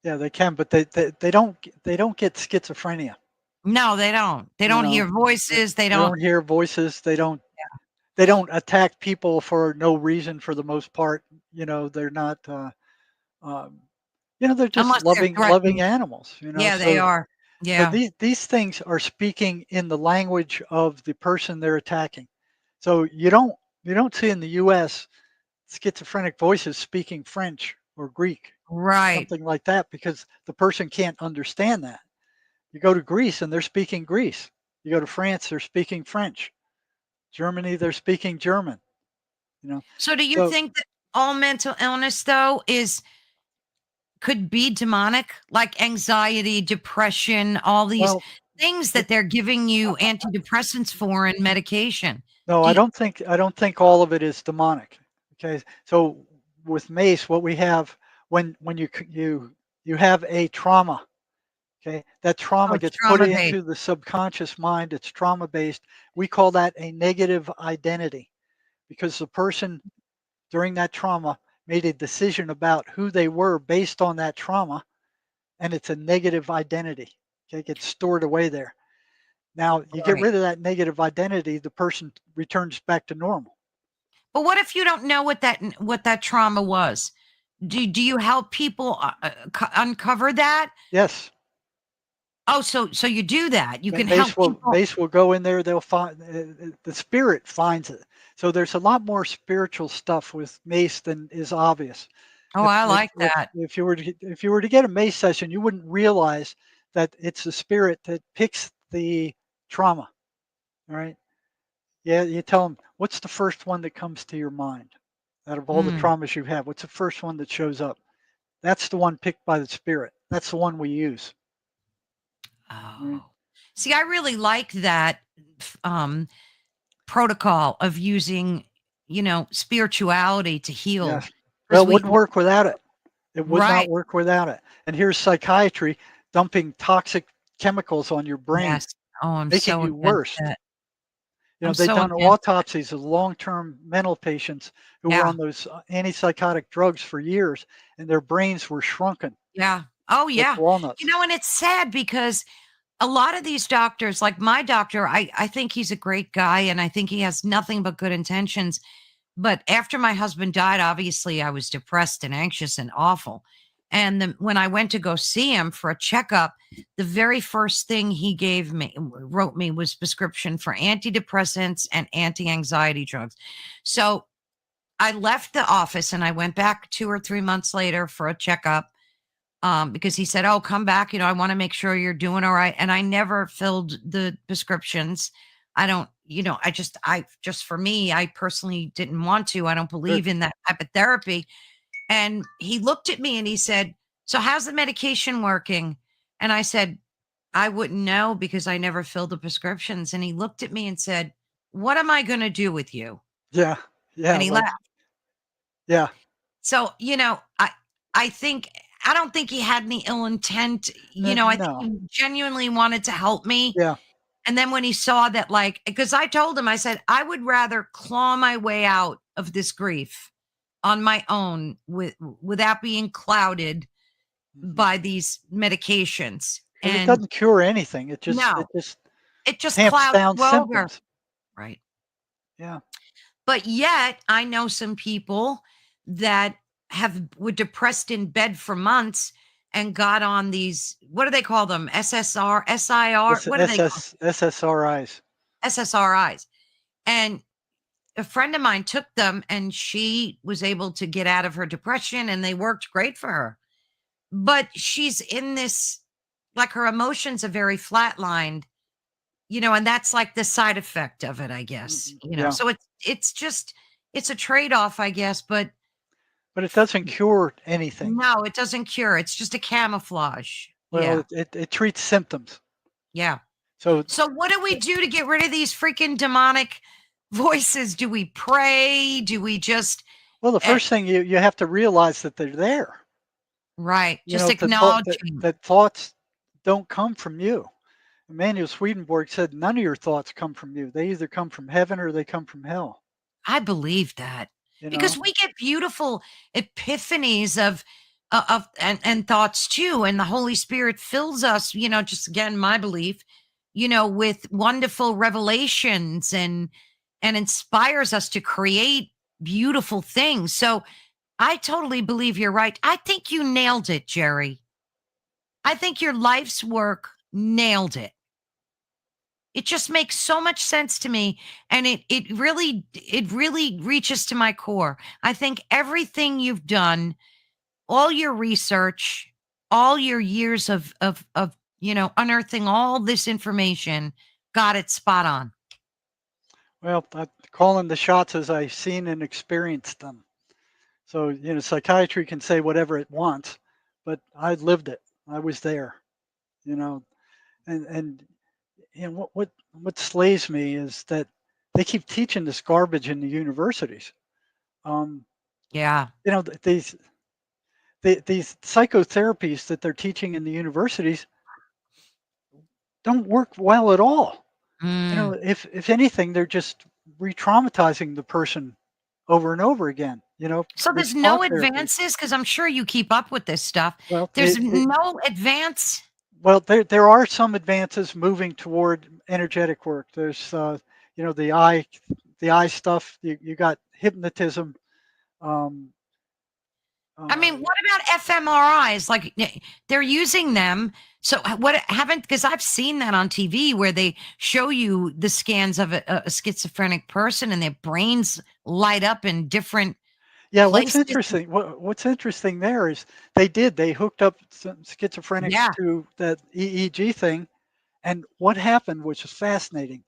yeah, they can, but they don't get schizophrenia. No, they don't. They You don't know, hear voices. They they don't. don't hear voices. They don't attack people for no reason for the most part. They're not. Um, they're just Unless they're loving threatening. animals. Yeah, they So are. so Yeah. these things are speaking in the language of the person they're attacking. So you don't see in the U.S. schizophrenic voices speaking French or Greek, Right. something like that, because the person can't understand that. You go to Greece and they're speaking Greece. You go to France, they're speaking French. Germany, they're speaking German. You know, So do you so think that all mental illness though is could be demonic, like anxiety, depression, all these well, things it, that they're giving you antidepressants for and medication? no, Do I you, don't think I don't think all of it is demonic. Okay, so with MACE, what we have when you have a trauma. Okay, that Oh, trauma it's gets put trauma-based. into the subconscious mind. It's trauma based. We call that a negative identity because the person during that trauma made a decision about who they were based on that trauma, and it's a negative identity. Okay, it gets stored away there. Now you get Right. rid of that negative identity, the person returns back to normal. But what if you don't know what that trauma was? Do you help people, uncover that? Yes, Oh, so you do that. You can Mace help will people. go in there. They'll find the spirit finds it. So there's a lot more spiritual stuff with Mace than is obvious. Oh, I like that. If you were to if you were to get a Mace session, you wouldn't realize that it's the spirit that picks the trauma. All right. Yeah, you tell them what's the first one that comes to your mind out of all the Mm. traumas you have. What's the first one that shows up? That's the one picked by the spirit. That's the one we use. Right? Oh. See, I really like that, f protocol of using, spirituality to heal Yes. Well, because it wouldn't work without it. It would not right. work without it. And here's psychiatry dumping toxic chemicals on your brain, Yes. Oh, I'm making so you against worse. that. You know, I'm they've so done against that. autopsies of long-term mental patients who were Yeah. on those antipsychotic drugs for years, and their brains were shrunken Yeah. Oh, like yeah. walnuts. And it's sad because a lot of these doctors, like my doctor, I think he's a great guy and I think he has nothing but good intentions. But after my husband died, obviously I was depressed and anxious and awful. And when I went to go see him for a checkup, the very first thing he wrote me was prescription for antidepressants and anti-anxiety drugs. So I left the office and I went back 2 or 3 months later for a checkup, because he said, "Oh, come back. I want to make sure you're doing all right." And I never filled the prescriptions. I don't, just for me, I personally didn't want to. I don't Sure. believe in that type of therapy. And he looked at me and he said, "So how's the medication working?" And I said, "I wouldn't know because I never filled the prescriptions." And he looked at me and said, "What am I going to do with you?" Yeah. Yeah. And he Like, laughed. yeah. So, I think I don't think he had any ill intent. I think No. he genuinely wanted to help me. Yeah. And then when he saw that, like, because I told him, I said, I would rather claw my way out of this grief on my own without being clouded Mhm. by these medications. Because it And doesn't cure anything. no, It just it just tamps clouds down you over. symptoms. Right. Yeah. But yet, I know some people that were depressed in bed for months and got on these, what do they call them? SSR, SIR, It's what do they call SSRIs. SSRIs? And a friend of mine took them and she was able to get out of her depression and they worked great for her. But she's in this, like her emotions are very flatlined, and that's like the side effect of it, I guess. Mhm. Yeah. So it's a trade-off, I guess, but But it doesn't cure anything. no, it doesn't cure. It's just a camouflage. Well, Yeah. it treats symptoms. Yeah. So, So what do we do to get rid of these freaking demonic voices? Do we pray? Do we just well, the eh, first thing you have to realize that they're there. right, You just know, acknowledging. that thoughts don't come from you. Emmanuel Swedenborg said none of your thoughts come from you. They either come from heaven or they come from hell. I believe that You because know, we get beautiful epiphanies of and thoughts too, and the Holy Spirit fills us. Just again, my belief, with wonderful revelations and inspires us to create beautiful things. So I totally believe you're right. I think you nailed it, Jerry. I think your life's work nailed it. It just makes so much sense to me and it really reaches to my core. I think everything you've done, all your research, all your years of unearthing all this information got it spot on. well, I calling the shots as I've seen and experienced them. So, psychiatry can say whatever it wants, but I lived it. I was there, you know, and what slays me is that they keep teaching this garbage in the universities. Um, Yeah. these these psychotherapies that they're teaching in the universities, don't work well at all. Mm. If anything, they're just re-traumatizing the person over and over again. So This there's thought no therapy. advances because I'm sure you keep up with this stuff. Well, There's no advance. there are some advances moving toward energetic work. There's the eye stuff. You got hypnotism. Um, I uh, mean, what about fMRIs? Like they're using them. So what haven't, because I've seen that on TV where they show you the scans of a schizophrenic person and their brains light up in different yeah, what's places. interesting? What's interesting there is they hooked up some schizophrenics Yeah. to that EEG thing, and what happened, which was fascinating.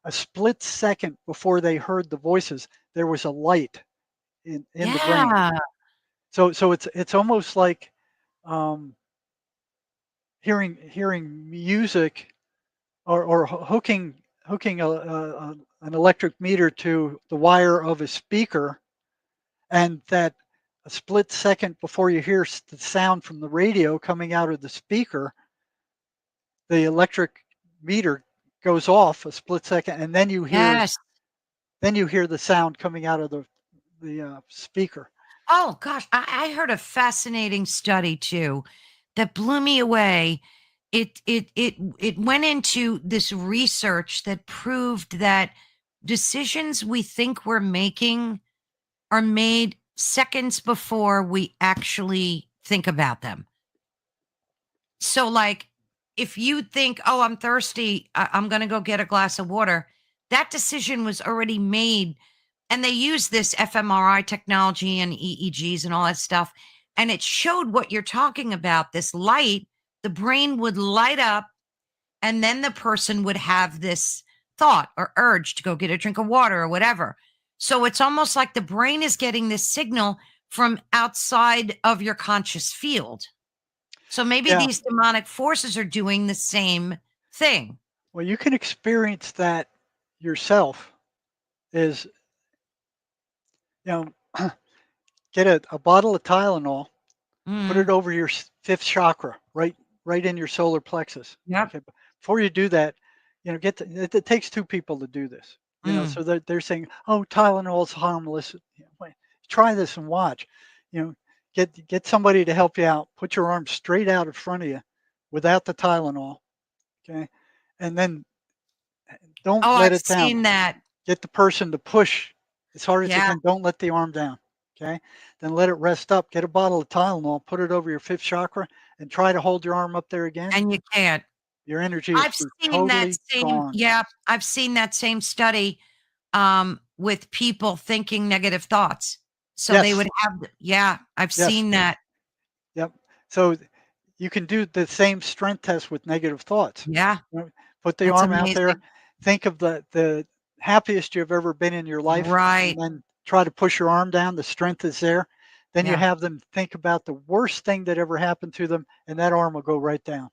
A split second before they heard the voices, there was a light in the brain. Yeah. So it's almost like um, hearing music or hooking an electric meter to the wire of a speaker, and that a split second before you hear the sound from the radio coming out of the speaker, the electric meter goes off a split second, and Yes. then you hear the sound coming out of the speaker. Oh gosh, I heard a fascinating study too that blew me away. It went into this research that proved that decisions we think we're making are made seconds before we actually think about them. So, like, if you think, oh, I'm thirsty, I'm going to go get a glass of water, that decision was already made. And they use this fMRI technology and EEGs and all that stuff. And it showed what you're talking about this light, the brain would light up, and then the person would have this thought or urge to go get a drink of water or whatever. So it's almost like the brain is getting this signal from outside of your conscious field. So maybe Yeah. these demonic forces are doing the same thing. Well, you can experience that yourself. Is you know, get a bottle of Tylenol, put it Mm, over your fifth chakra, right in your solar plexus. yep. Okay, but before you do that, it takes two people to do this. Mm. So they're saying, "Oh, Tylenol's harmless." Wait, try this and watch. You know, get somebody to help you out. Put your arm straight out in front of you, without the Tylenol. Okay, and then don't Oh, let I've it down. seen that. Get the person to push as hard as they Yeah. can. Don't let the arm down. Okay. Then let it rest up. Get a bottle of Tylenol, put it over your fifth chakra, and try to hold your arm up there again. And you can't. Your energy is I've seen that totally same, gone. yeah, I've seen that same study with people thinking negative thoughts. So they Yes. would have, yeah, I've Yes. seen that. Yep. So you can do the same strength test with negative thoughts. Yeah, You know, put the that's arm out there. amazing. Think of the happiest you've ever been in your life, and Right. then try to push your arm down. The strength is there. Then you Yeah. have them think about the worst thing that ever happened to them, and that arm will go right down.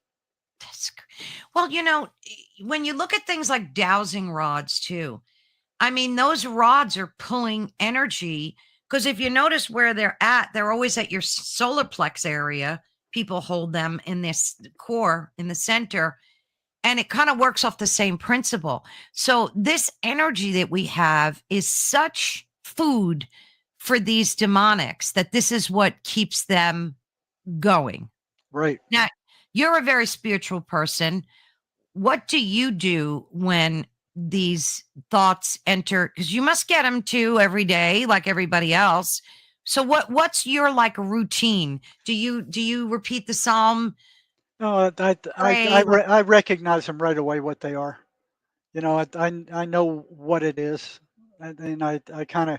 Well, when you look at things like dowsing rods too, I mean, those rods are pulling energy because if you notice where they're always at your solar plex area. People hold them in this core in the center, and it kind of works off the same principle. So, this energy that we have is such food for these demonics that this is what keeps them going. Right. Now, you're a very spiritual person. What do you do when these thoughts enter? Because you must get them too every day, like everybody else. So what's your like routine? Do you repeat the psalm, No, pray? Like, I recognize them right away what they are. I know what it is, and I kind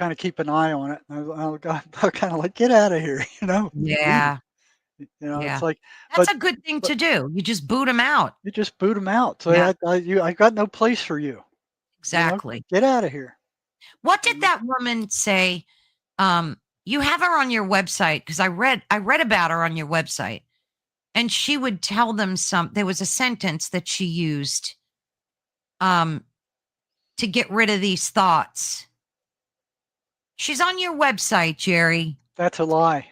of keep an eye on it. And I'll kind of like, get out of here, leave. yeah, It's yeah. like, That's but a good thing but to do. You just boot them out. you just boot them out. So Yeah, I got no place for you. exactly. Get out of here. What You did know? that woman say? You have her on your website because I read about her on your website. And she would tell them there was a sentence that she used um to get rid of these thoughts. She's on your website, Jerry. That's a lie.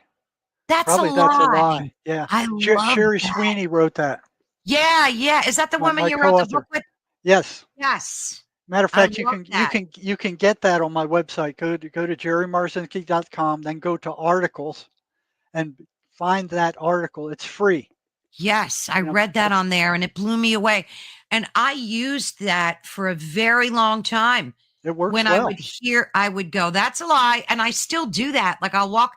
That's a Probably that's a lie. lie. Yeah. I love Sherry that. Sweeney wrote that. Yeah, yeah. Is that the woman my you wrote the book co-author. with? Yes. Yes. Matter of I fact, love that. you can get that on my website. Go to jerrymarzinsky.com, then go to articles and find that article. It's free. Yes, I You know, read that it's on there and it blew me away. And I used that for a very long time. it works When I would well. hear, I would go, that's a lie. And I still do that. Like I'll walk,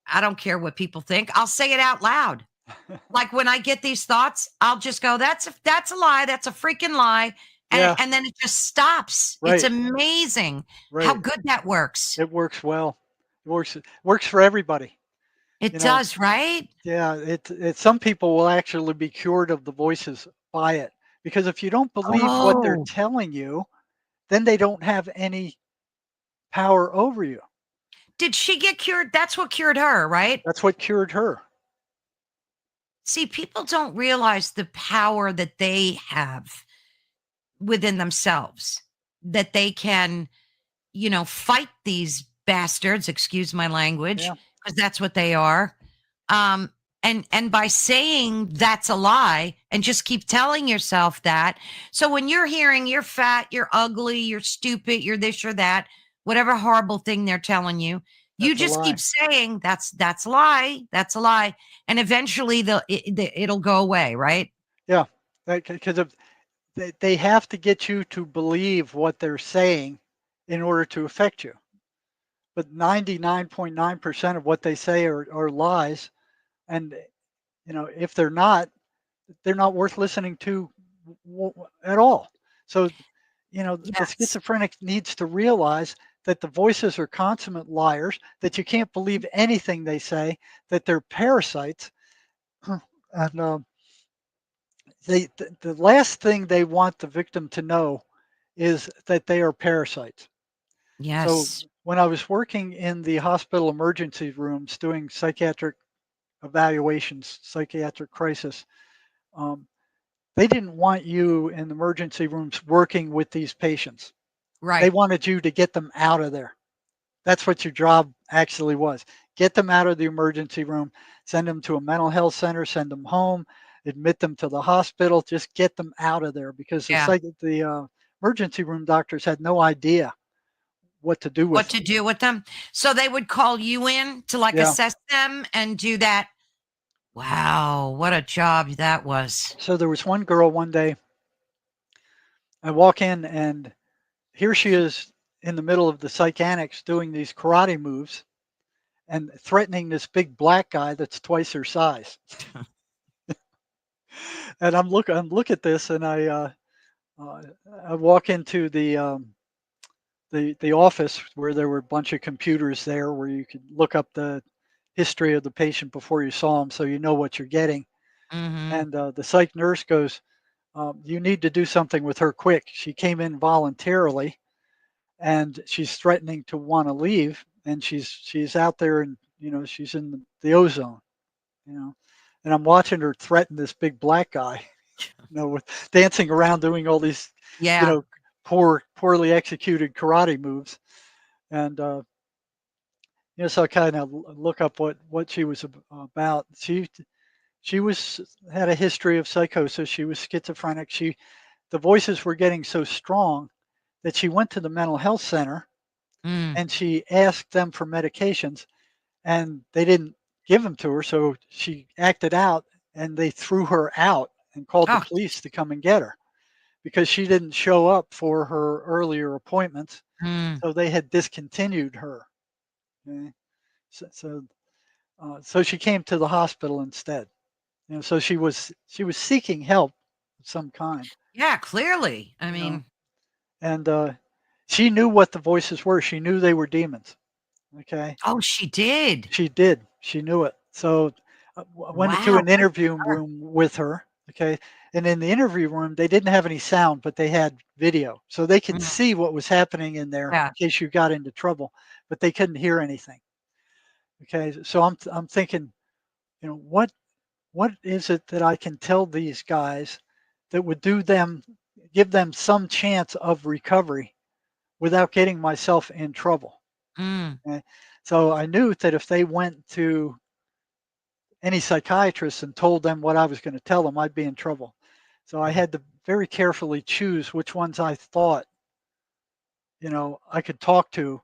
I don't care what people think. I'll say it out loud. Like when I get these thoughts, I'll just go, that's a lie. That's a freaking lie. Yeah, And then it just stops. It's right, amazing how right. good that works. It works well. It works for everybody. It You know, does, right? yeah, some people will actually be cured of the voices by it because if you don't believe what they're Oh, telling you, then they don't have any power over you. did she get cured? That's what cured her, right? That's what cured her. See, people don't realize the power that they have within themselves, that they can, fight these bastards, excuse my language, Yeah, because that's what they are. Um, and by saying that's a lie and just keep telling yourself that. So when you're hearing you're fat, you're ugly, you're stupid, you're this or that, whatever horrible thing they're telling you, you that's a just keep lie. saying that's a lie, that's a lie, and eventually it'll go away, right? Yeah, because they have to get you to believe what they're saying in order to affect you. But 99.9% of what they say are lies. And, if they're not worth listening to at all. So, the Yes. schizophrenic needs to realize that the voices are consummate liars, that you can't believe anything they say, that they're parasites. And the last thing they want the victim to know is that they are parasites. So Yes. when I was working in the hospital emergency rooms doing psychiatric evaluations, psychiatric crisis, um, they didn't want you in the emergency rooms working with these patients. They Right. wanted you to get them out of there. That's what your job actually was. Get them out of the emergency room, send them to a mental health center, send them home, admit them to the hospital, just get them out of there because Yeah. the emergency room doctors had no idea what to do with What them. to do with them. So they would call you in to like Yeah. assess them and do that. Wow, what a job that was. So there was one girl one day, I walk in and here she is in the middle of the psych annex doing these karate moves and threatening this big black guy that's twice her size. And I'm look at this, and uh, I walk into the office where there were a bunch of computers there where you could look up the history of the patient before you saw him, so you know what you're getting. Mhm. And the psych nurse goes, "You need to do something with her quick. She came in voluntarily, and she's threatening to want to leave, and she's out there, and she's in the ozone." You know, and I'm watching her threaten this big black guy, with dancing around doing all these, you Yeah. know, poorly executed karate moves. And so I kind of look up what she was about. She was had a history of psychosis. She was schizophrenic. The voices were getting so strong that she went to the mental health center Mm. and she asked them for medications, and they didn't give them to her. So she acted out, and they threw her out and called the Oh, police to come and get her because she didn't show up for her earlier appointments. mm. So they had discontinued her. Okay? So she came to the hospital instead. So she was seeking help of some kind. Yeah, clearly. I You know, mean, and she knew what the voices were. She knew they were demons. Okay, oh, she did. she did. She knew it. So I went into Wow, an good interview for her. room with her. Okay, and in the interview room, they didn't have any sound, but they had video, so they could Mm. see what was happening in there Yeah. in case you got into trouble, but they couldn't hear anything. Okay, so I'm thinking, what is it that I can tell these guys that would give them some chance of recovery without getting myself in trouble? Mm. Okay? So I knew that if they went to any psychiatrist and told them what I was going to tell them, I'd be in trouble. So I Yeah. had to very carefully choose which ones I thought, I could talk to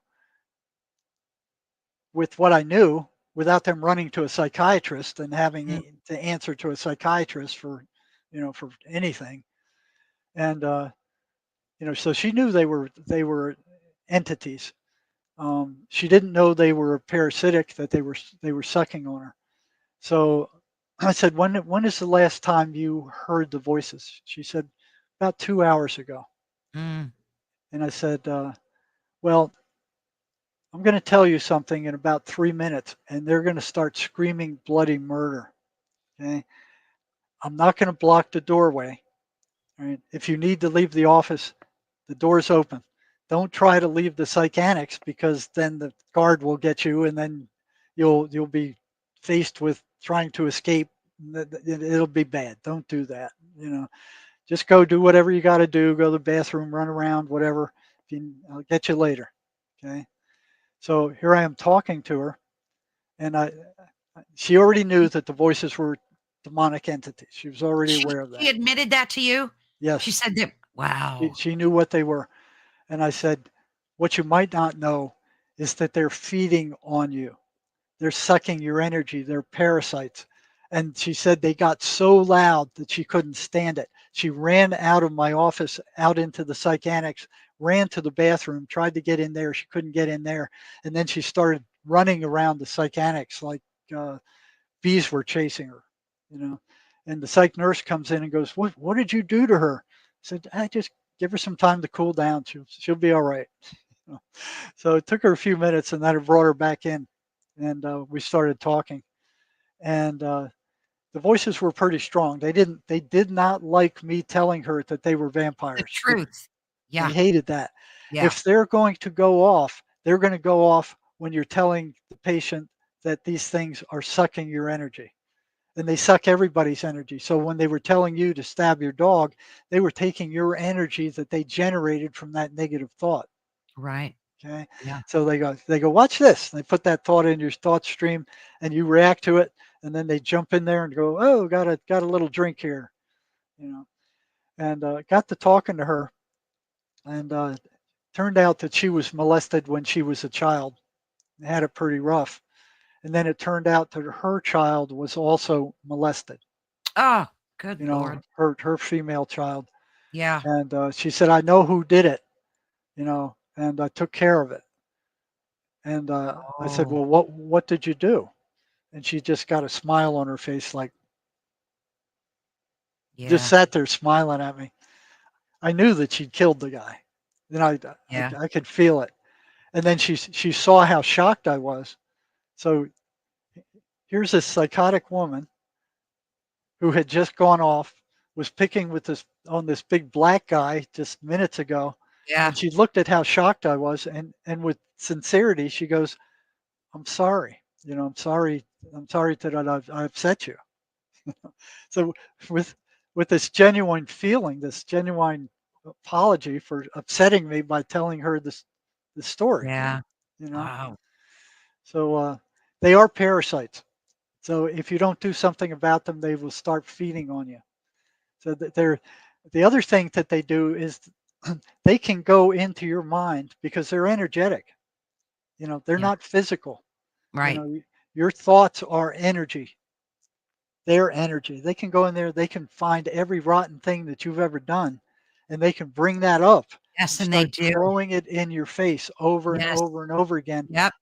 with what I knew without them running to a psychiatrist and having Mm. to answer to a psychiatrist for anything. And so she knew they were entities. She didn't know they were parasitic, that they were sucking on her. So I said, when is the last time you heard the voices? She said, about 2 hours ago. Mm. And I said, well, I'm going to tell you something in about 3 minutes, and they're going to start screaming bloody murder. Okay. I'm not going to block the doorway. All right. If you need to leave the office, the door's open. Don't try to leave the psych annex, because then the guard will get you, and then you'll be faced with trying to escape. It'll be bad. Don't do that. Just go do whatever you got to do. Go to the bathroom, run around, whatever. I'll get you later. Okay. So here I am talking to her, and she already knew that the voices were demonic entities. She was already She aware of she that. admitted that to you? She Yes, said that. she, Wow. she knew what they were. And I said, what you might not know is that they're feeding on you. They're sucking your energy. They're parasites. And she said they got so loud that she couldn't stand it. She ran out of my office, out into the psych annex, ran to the bathroom, tried to get in there. She couldn't get in there. And then she started running around the psych annex like uh, bees were chasing her, you know. And the psych nurse comes in and goes, "What did you do to her?" I said, "I just give her some time to cool down. She'll be all right." So it took her a few minutes, and then I brought her back in, and we started talking. And the voices were pretty strong. They did not like me telling her that they were The vampires. truth. They Yeah. hated that. Yeah. If they're going to go off, they're going to go off when you're telling the patient that these things are sucking your energy. And they suck everybody's energy. So when they were telling you to stab your dog, they were taking your energy that they generated from that negative thought. Right. Okay. Yeah. So they go, watch this. And they put that thought in your thought stream, and you react to it. And then they jump in there and go, oh, got a little drink here, you know. And got to talking to her, and turned out that she was molested when she was a child. Had it pretty rough. And then it turned out that her child was also molested. Oh, good Lord. Her female child. Yeah. And she said, I know who did it, and I took care of it. And I said, Oh, well, what did you do? And she just got a smile on her face, like just yeah. sat there smiling at me. I knew that she'd killed the guy. Then Yeah. I could feel it. And then she saw how shocked I was. So here's this psychotic woman who had just gone off, was picking with this big black guy just minutes ago, Yeah. and she looked at how shocked I was, and with sincerity, she goes, "I'm sorry. I'm sorry. I'm sorry that I upset you." So with with this genuine feeling, this genuine apology for upsetting me by telling her the story, Yeah. you know. Wow. So they are parasites. So if you don't do something about them, they will start feeding on you. So that they're the other thing that they do is they can go into your mind because they're energetic. They're Yeah. not physical. You Right. know, your thoughts are energy. They're energy. They can go in there, they can find every rotten thing that you've ever done, and they can bring that up Yes, and and they start do. throwing it in your face over and Yes. over and over again Yep.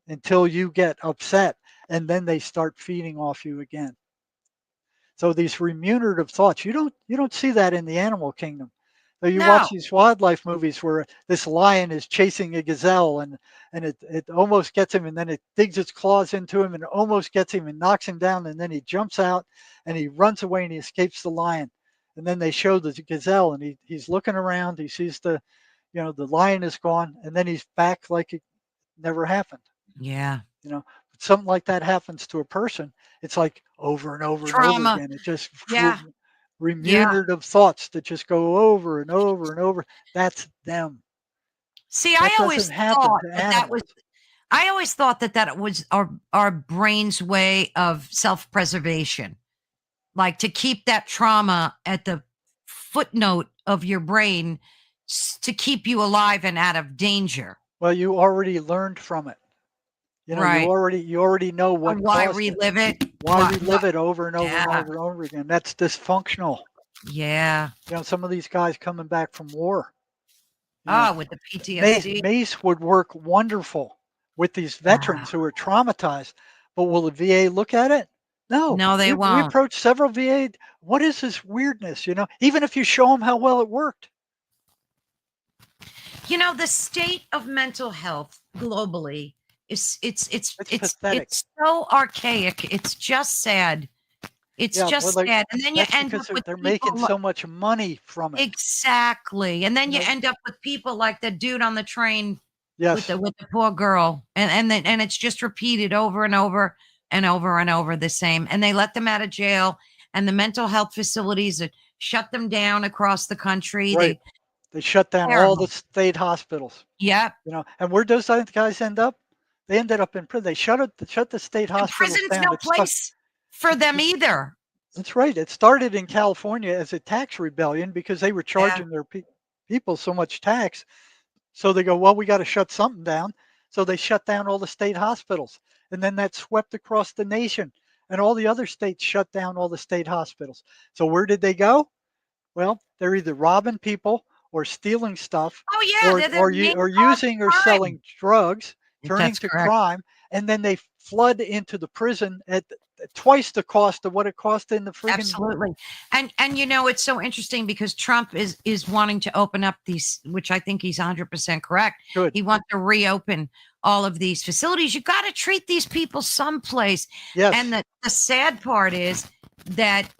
until you get upset, and then they start feeding off you again. So these remunerative thoughts, you don't see that in the animal kingdom. So you watch No. these wildlife movies where this lion is chasing a gazelle, and it almost gets him, and then it digs its claws into him and almost gets him and knocks him down, and then he jumps out and he runs away and he escapes the lion. And then they show the gazelle, and he's looking around, he sees the lion is gone, and then he's back like it never happened. Yeah. You know, something like that happens to a person, it's like over and over and over Trauma. again. It just Yeah. Yeah. remunerative thoughts that just go over and over and over. That's them. See, That I doesn't always happen thought to that that was animals. I always thought that that was our brain's way of self-preservation, like to keep that trauma at the footnote of your brain to keep you alive and out of danger. Well, you already learned from it. You know, Right. you already know what Why caused it. relive it? Why relive it over and over and Yeah. over and over again? That's dysfunctional. Yeah. You know, some of these guys coming back from war, you know, Oh, with the PTSD. Mace would work wonderful with these Wow. veterans who are traumatized. But will the VA look at it? No. No, they We won't. approached several VA. What is this weirdness? You know, even if you show them how well it worked. You know, the state of mental health globally is Pathetic. it's so archaic. It's just sad. It's Yeah, well, just sad. And then you that's end up because with they're making people so much money from it. exactly. And then You you know, end up with people like the dude on the train yes, with the poor girl. And it's just repeated over and over and over and over the same. And they let them out of jail and the mental health facilities that shut them down across the country. right. They shut down all the Terrible. state hospitals. Yep. You know, and where those other guys end up? They ended up in prison. They shut the state And hospitals prison's down. no place for them It either. That's right. It started in California as a tax rebellion because they were Yeah. charging their people so much tax. So they go, well, we got to shut something down. So they shut down all the state hospitals. And then that swept across the nation. And all the other states shut down all the state hospitals. So where did they go? Well, they're either robbing people or stealing stuff Oh yeah, they're the main or cause using or of crime. selling drugs, turning That's to correct. crime, and then they flood into the prison at twice the cost of what it cost in the friggin' Absolutely. And you know, it's so interesting because Trump is wanting to open up these, which I think he's 100% correct. good. He wants to reopen all of these facilities. You got to treat these people someplace. And Yes. the sad part is that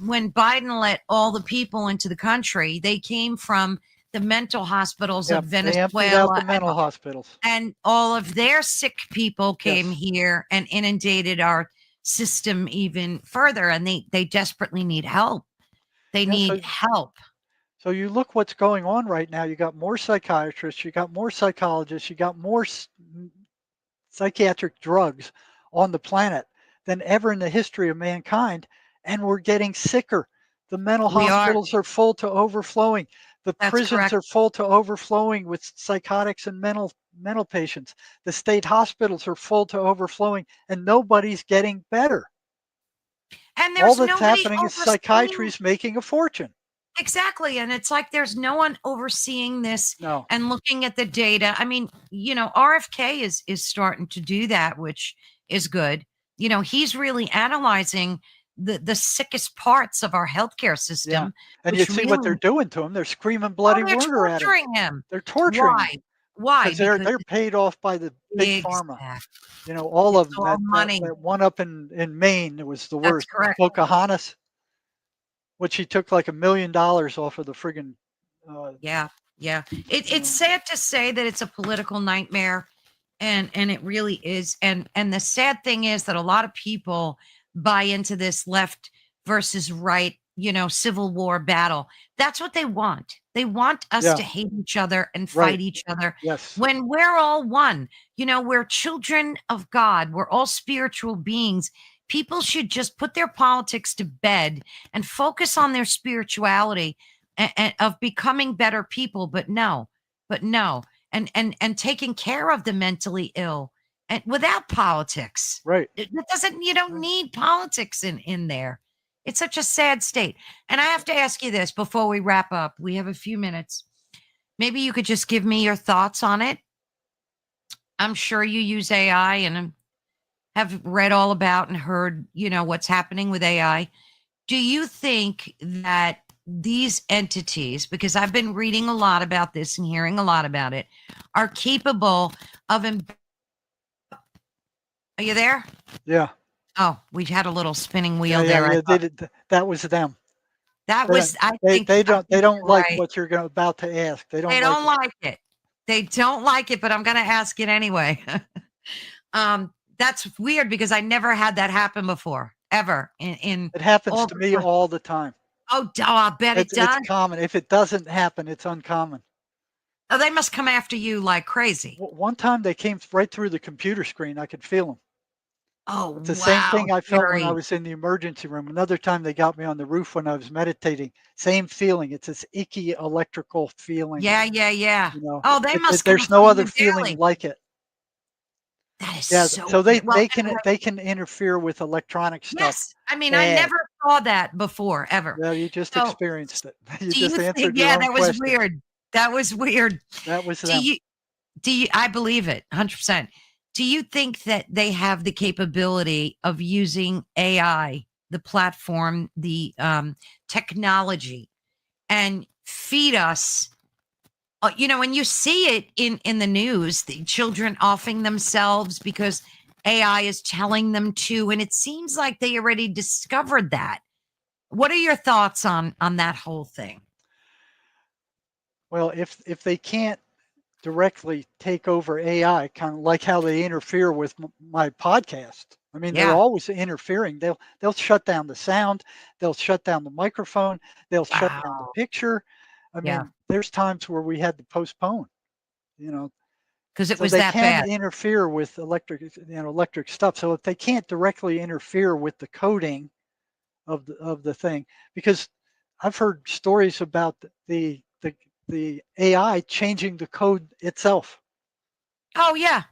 when Biden let all the people into the country, they came from the mental hospitals Yeah. of They emptied out the Venezuela mental hospitals. and all of their sick people came Yes. here and inundated our system even further and they desperately need help. They Yeah. need help. So you look what's going on right now. You got more psychiatrists, you got more psychologists, you got more psychiatric drugs on the planet than ever in the history of mankind, and we're getting sicker. The mental We are. hospitals are full to overflowing. The That's prisons correct. are full to overflowing with psychotics and mental patients. The state hospitals are full to overflowing, and nobody's getting better. And All there's that's nobody happening is overseeing. psychiatry's making a fortune. Exactly. And it's like there's no one overseeing this No. and looking at the data. I mean, you know, RFK is starting to do that, which is good. You know, he's really analyzing the sickest parts of our healthcare Yeah. system, And you which see what they're really, doing to him. They're screaming oh, bloody they're murder at him. torturing him. They're torturing him Why? Why? because Because they're paid off by the big pharma. exactly. You know, all It's of them. all money. That one up in Maine, it was the That's worst. correct. Pocahontas, which he took like $1 million off of the friggin' Yeah. Yeah. you It's know, sad to say that it's a political nightmare and it really is. And the sad thing is that a lot of people buy into this left versus right, you know, civil war battle. That's what they want. They want us yeah, to hate each other and right. fight each other Yes. when we're all one. You know, we're children of God. We're all spiritual beings. People should just put their politics to bed and focus on their spirituality and of becoming better people. But no, and taking care of the mentally ill and without politics. Right. It doesn't, you don't Right. need politics in there. It's such a sad state. And I have to ask you this before we wrap up. We have a few minutes. Maybe you could just give me your thoughts on it. I'm sure you use AI and have read all about and heard, you know, what's happening with AI. Do you think that these entities, because I've been reading a lot about this and hearing a lot about it, are capable of? Are you there? Yeah. Oh, we had a little spinning Yeah. wheel Yeah. there. I Yeah. thought That was them. that They don't. was. I They think don't you're like right. what you're about to ask. They don't They like don't it. like it. They don't like it, but I'm going to ask it anyway. That's weird because I never had that happen before, ever in It happens all to the me time. all the time. Oh, I bet it It's does. common. If it doesn't happen, it's uncommon. Oh, they must come after you like crazy. One time they came right through the computer screen. I could feel them. Oh, It's the same wow, thing I felt when I Jerry. was in the emergency room. Another time they got me on the roof when I was meditating. Same feeling. It's this icky electrical feeling. Yeah, yeah, yeah. You know, Oh, they must come there's for no other you feeling daily. like it. That is Yeah. so So they weird. Well, they can they can interfere with electronic stuff. yes. I mean, I Bad. never saw that before, ever. Well, you just So, experienced it. You do you just think, answered your yeah, own that was question. weird. That was weird. That was Do them. you, I believe it 100%. Do you think that they have the capability of using AI, the platform, the technology, and feed us? When you see it in the news, the children offing themselves because AI is telling them to, and it seems like they already discovered that. What are your thoughts on that whole thing? Well, if they can't directly take over AI, kind of like how they interfere with my podcast. I mean, they're Yeah. always interfering. They'll shut down the sound, they'll shut down the microphone, they'll shut down the Wow. picture. I Yeah. mean, there's times where we had to postpone, you know. Because it So was they that can bad. interfere with electric stuff. So if they can't directly interfere with the coding of the thing, because I've heard stories about the AI changing the code itself. Oh, yeah.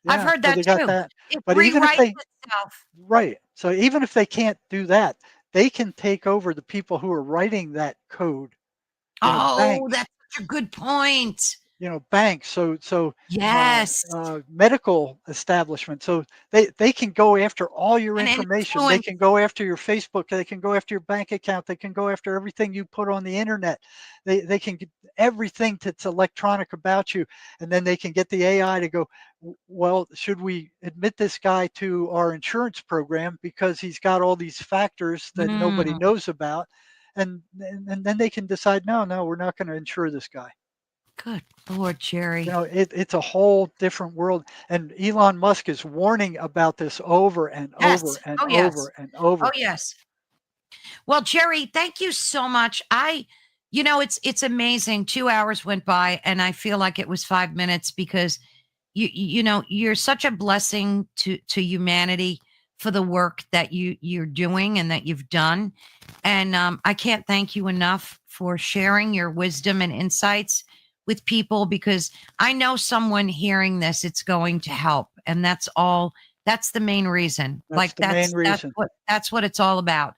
I've Yeah, heard so that they got too. that. It But even if rewrites they itself. right. So even if they can't do that, they can take over the people who are writing that code, Oh, banks. that's such a good point. Banks. So Yes. medical establishments. So they can go after all your And information. They influence. can go after your Facebook. They can go after your bank account. They can go after everything you put on the internet. They can get everything that's electronic about you, and then they can get the AI to go. Well, should we admit this guy to our insurance program because he's got all these factors that nobody Mm, knows about, and then they can decide, no, we're not going to insure this guy. good Lord, Jerry. It's a whole different world. And Elon Musk is warning about this over and over Yes. and Oh, yes. over and Oh, over. yes. Well, Jerry, thank you so much. It's amazing. 2 hours went by, and I feel like it was 5 minutes because you're such a blessing to humanity for the work that you're doing and that you've done, and I can't thank you enough for sharing your wisdom and insights with people because I know someone hearing this, it's going to help, and that's all. That's the main reason. That's Like the main reason. that's what it's all about.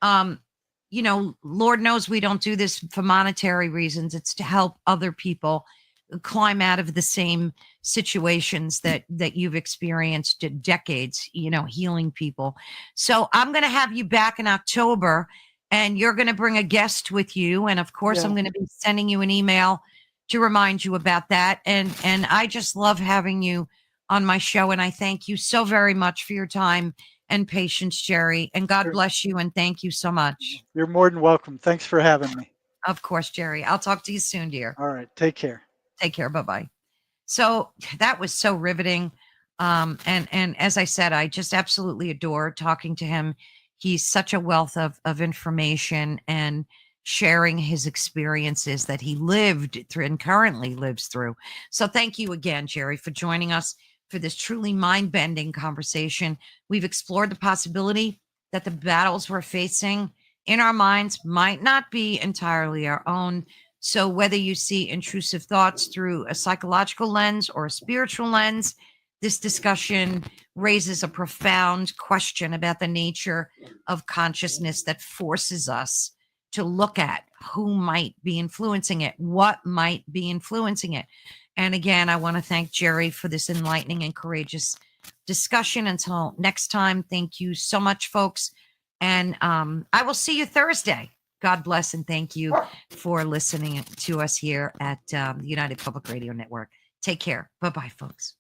um Lord knows we don't do this for monetary reasons. It's to help other people climb out of the same situations that you've experienced decades, healing people. So I'm going to have you back in October, and you're going to bring a guest with you, and of course I'm Yeah, going to be sending you an email to remind you about that. And I just love having you on my show, and I thank you so very much for your time and patience, Jerry. And God you're, bless you. And thank you so much. you're more than welcome. Thanks for having me. Of course, Jerry. I'll talk to you soon, dear. All right. Take care. Take care. Bye bye. So that was so riveting. And as I said, I just absolutely adore talking to him. He's such a wealth of information and sharing his experiences that he lived through and currently lives through. So thank you again, Jerry, for joining us for this truly mind-bending conversation. We've explored the possibility that the battles we're facing in our minds might not be entirely our own. So, whether you see intrusive thoughts through a psychological lens or a spiritual lens, this discussion raises a profound question about the nature of consciousness that forces us to look at who might be influencing it, what might be influencing it. And again, I want to thank Jerry for this enlightening and courageous discussion. Until next time, thank you so much, folks. And I will see you Thursday. God bless and thank you for listening to us here at the United Public Radio Network. Take care. Bye bye, folks.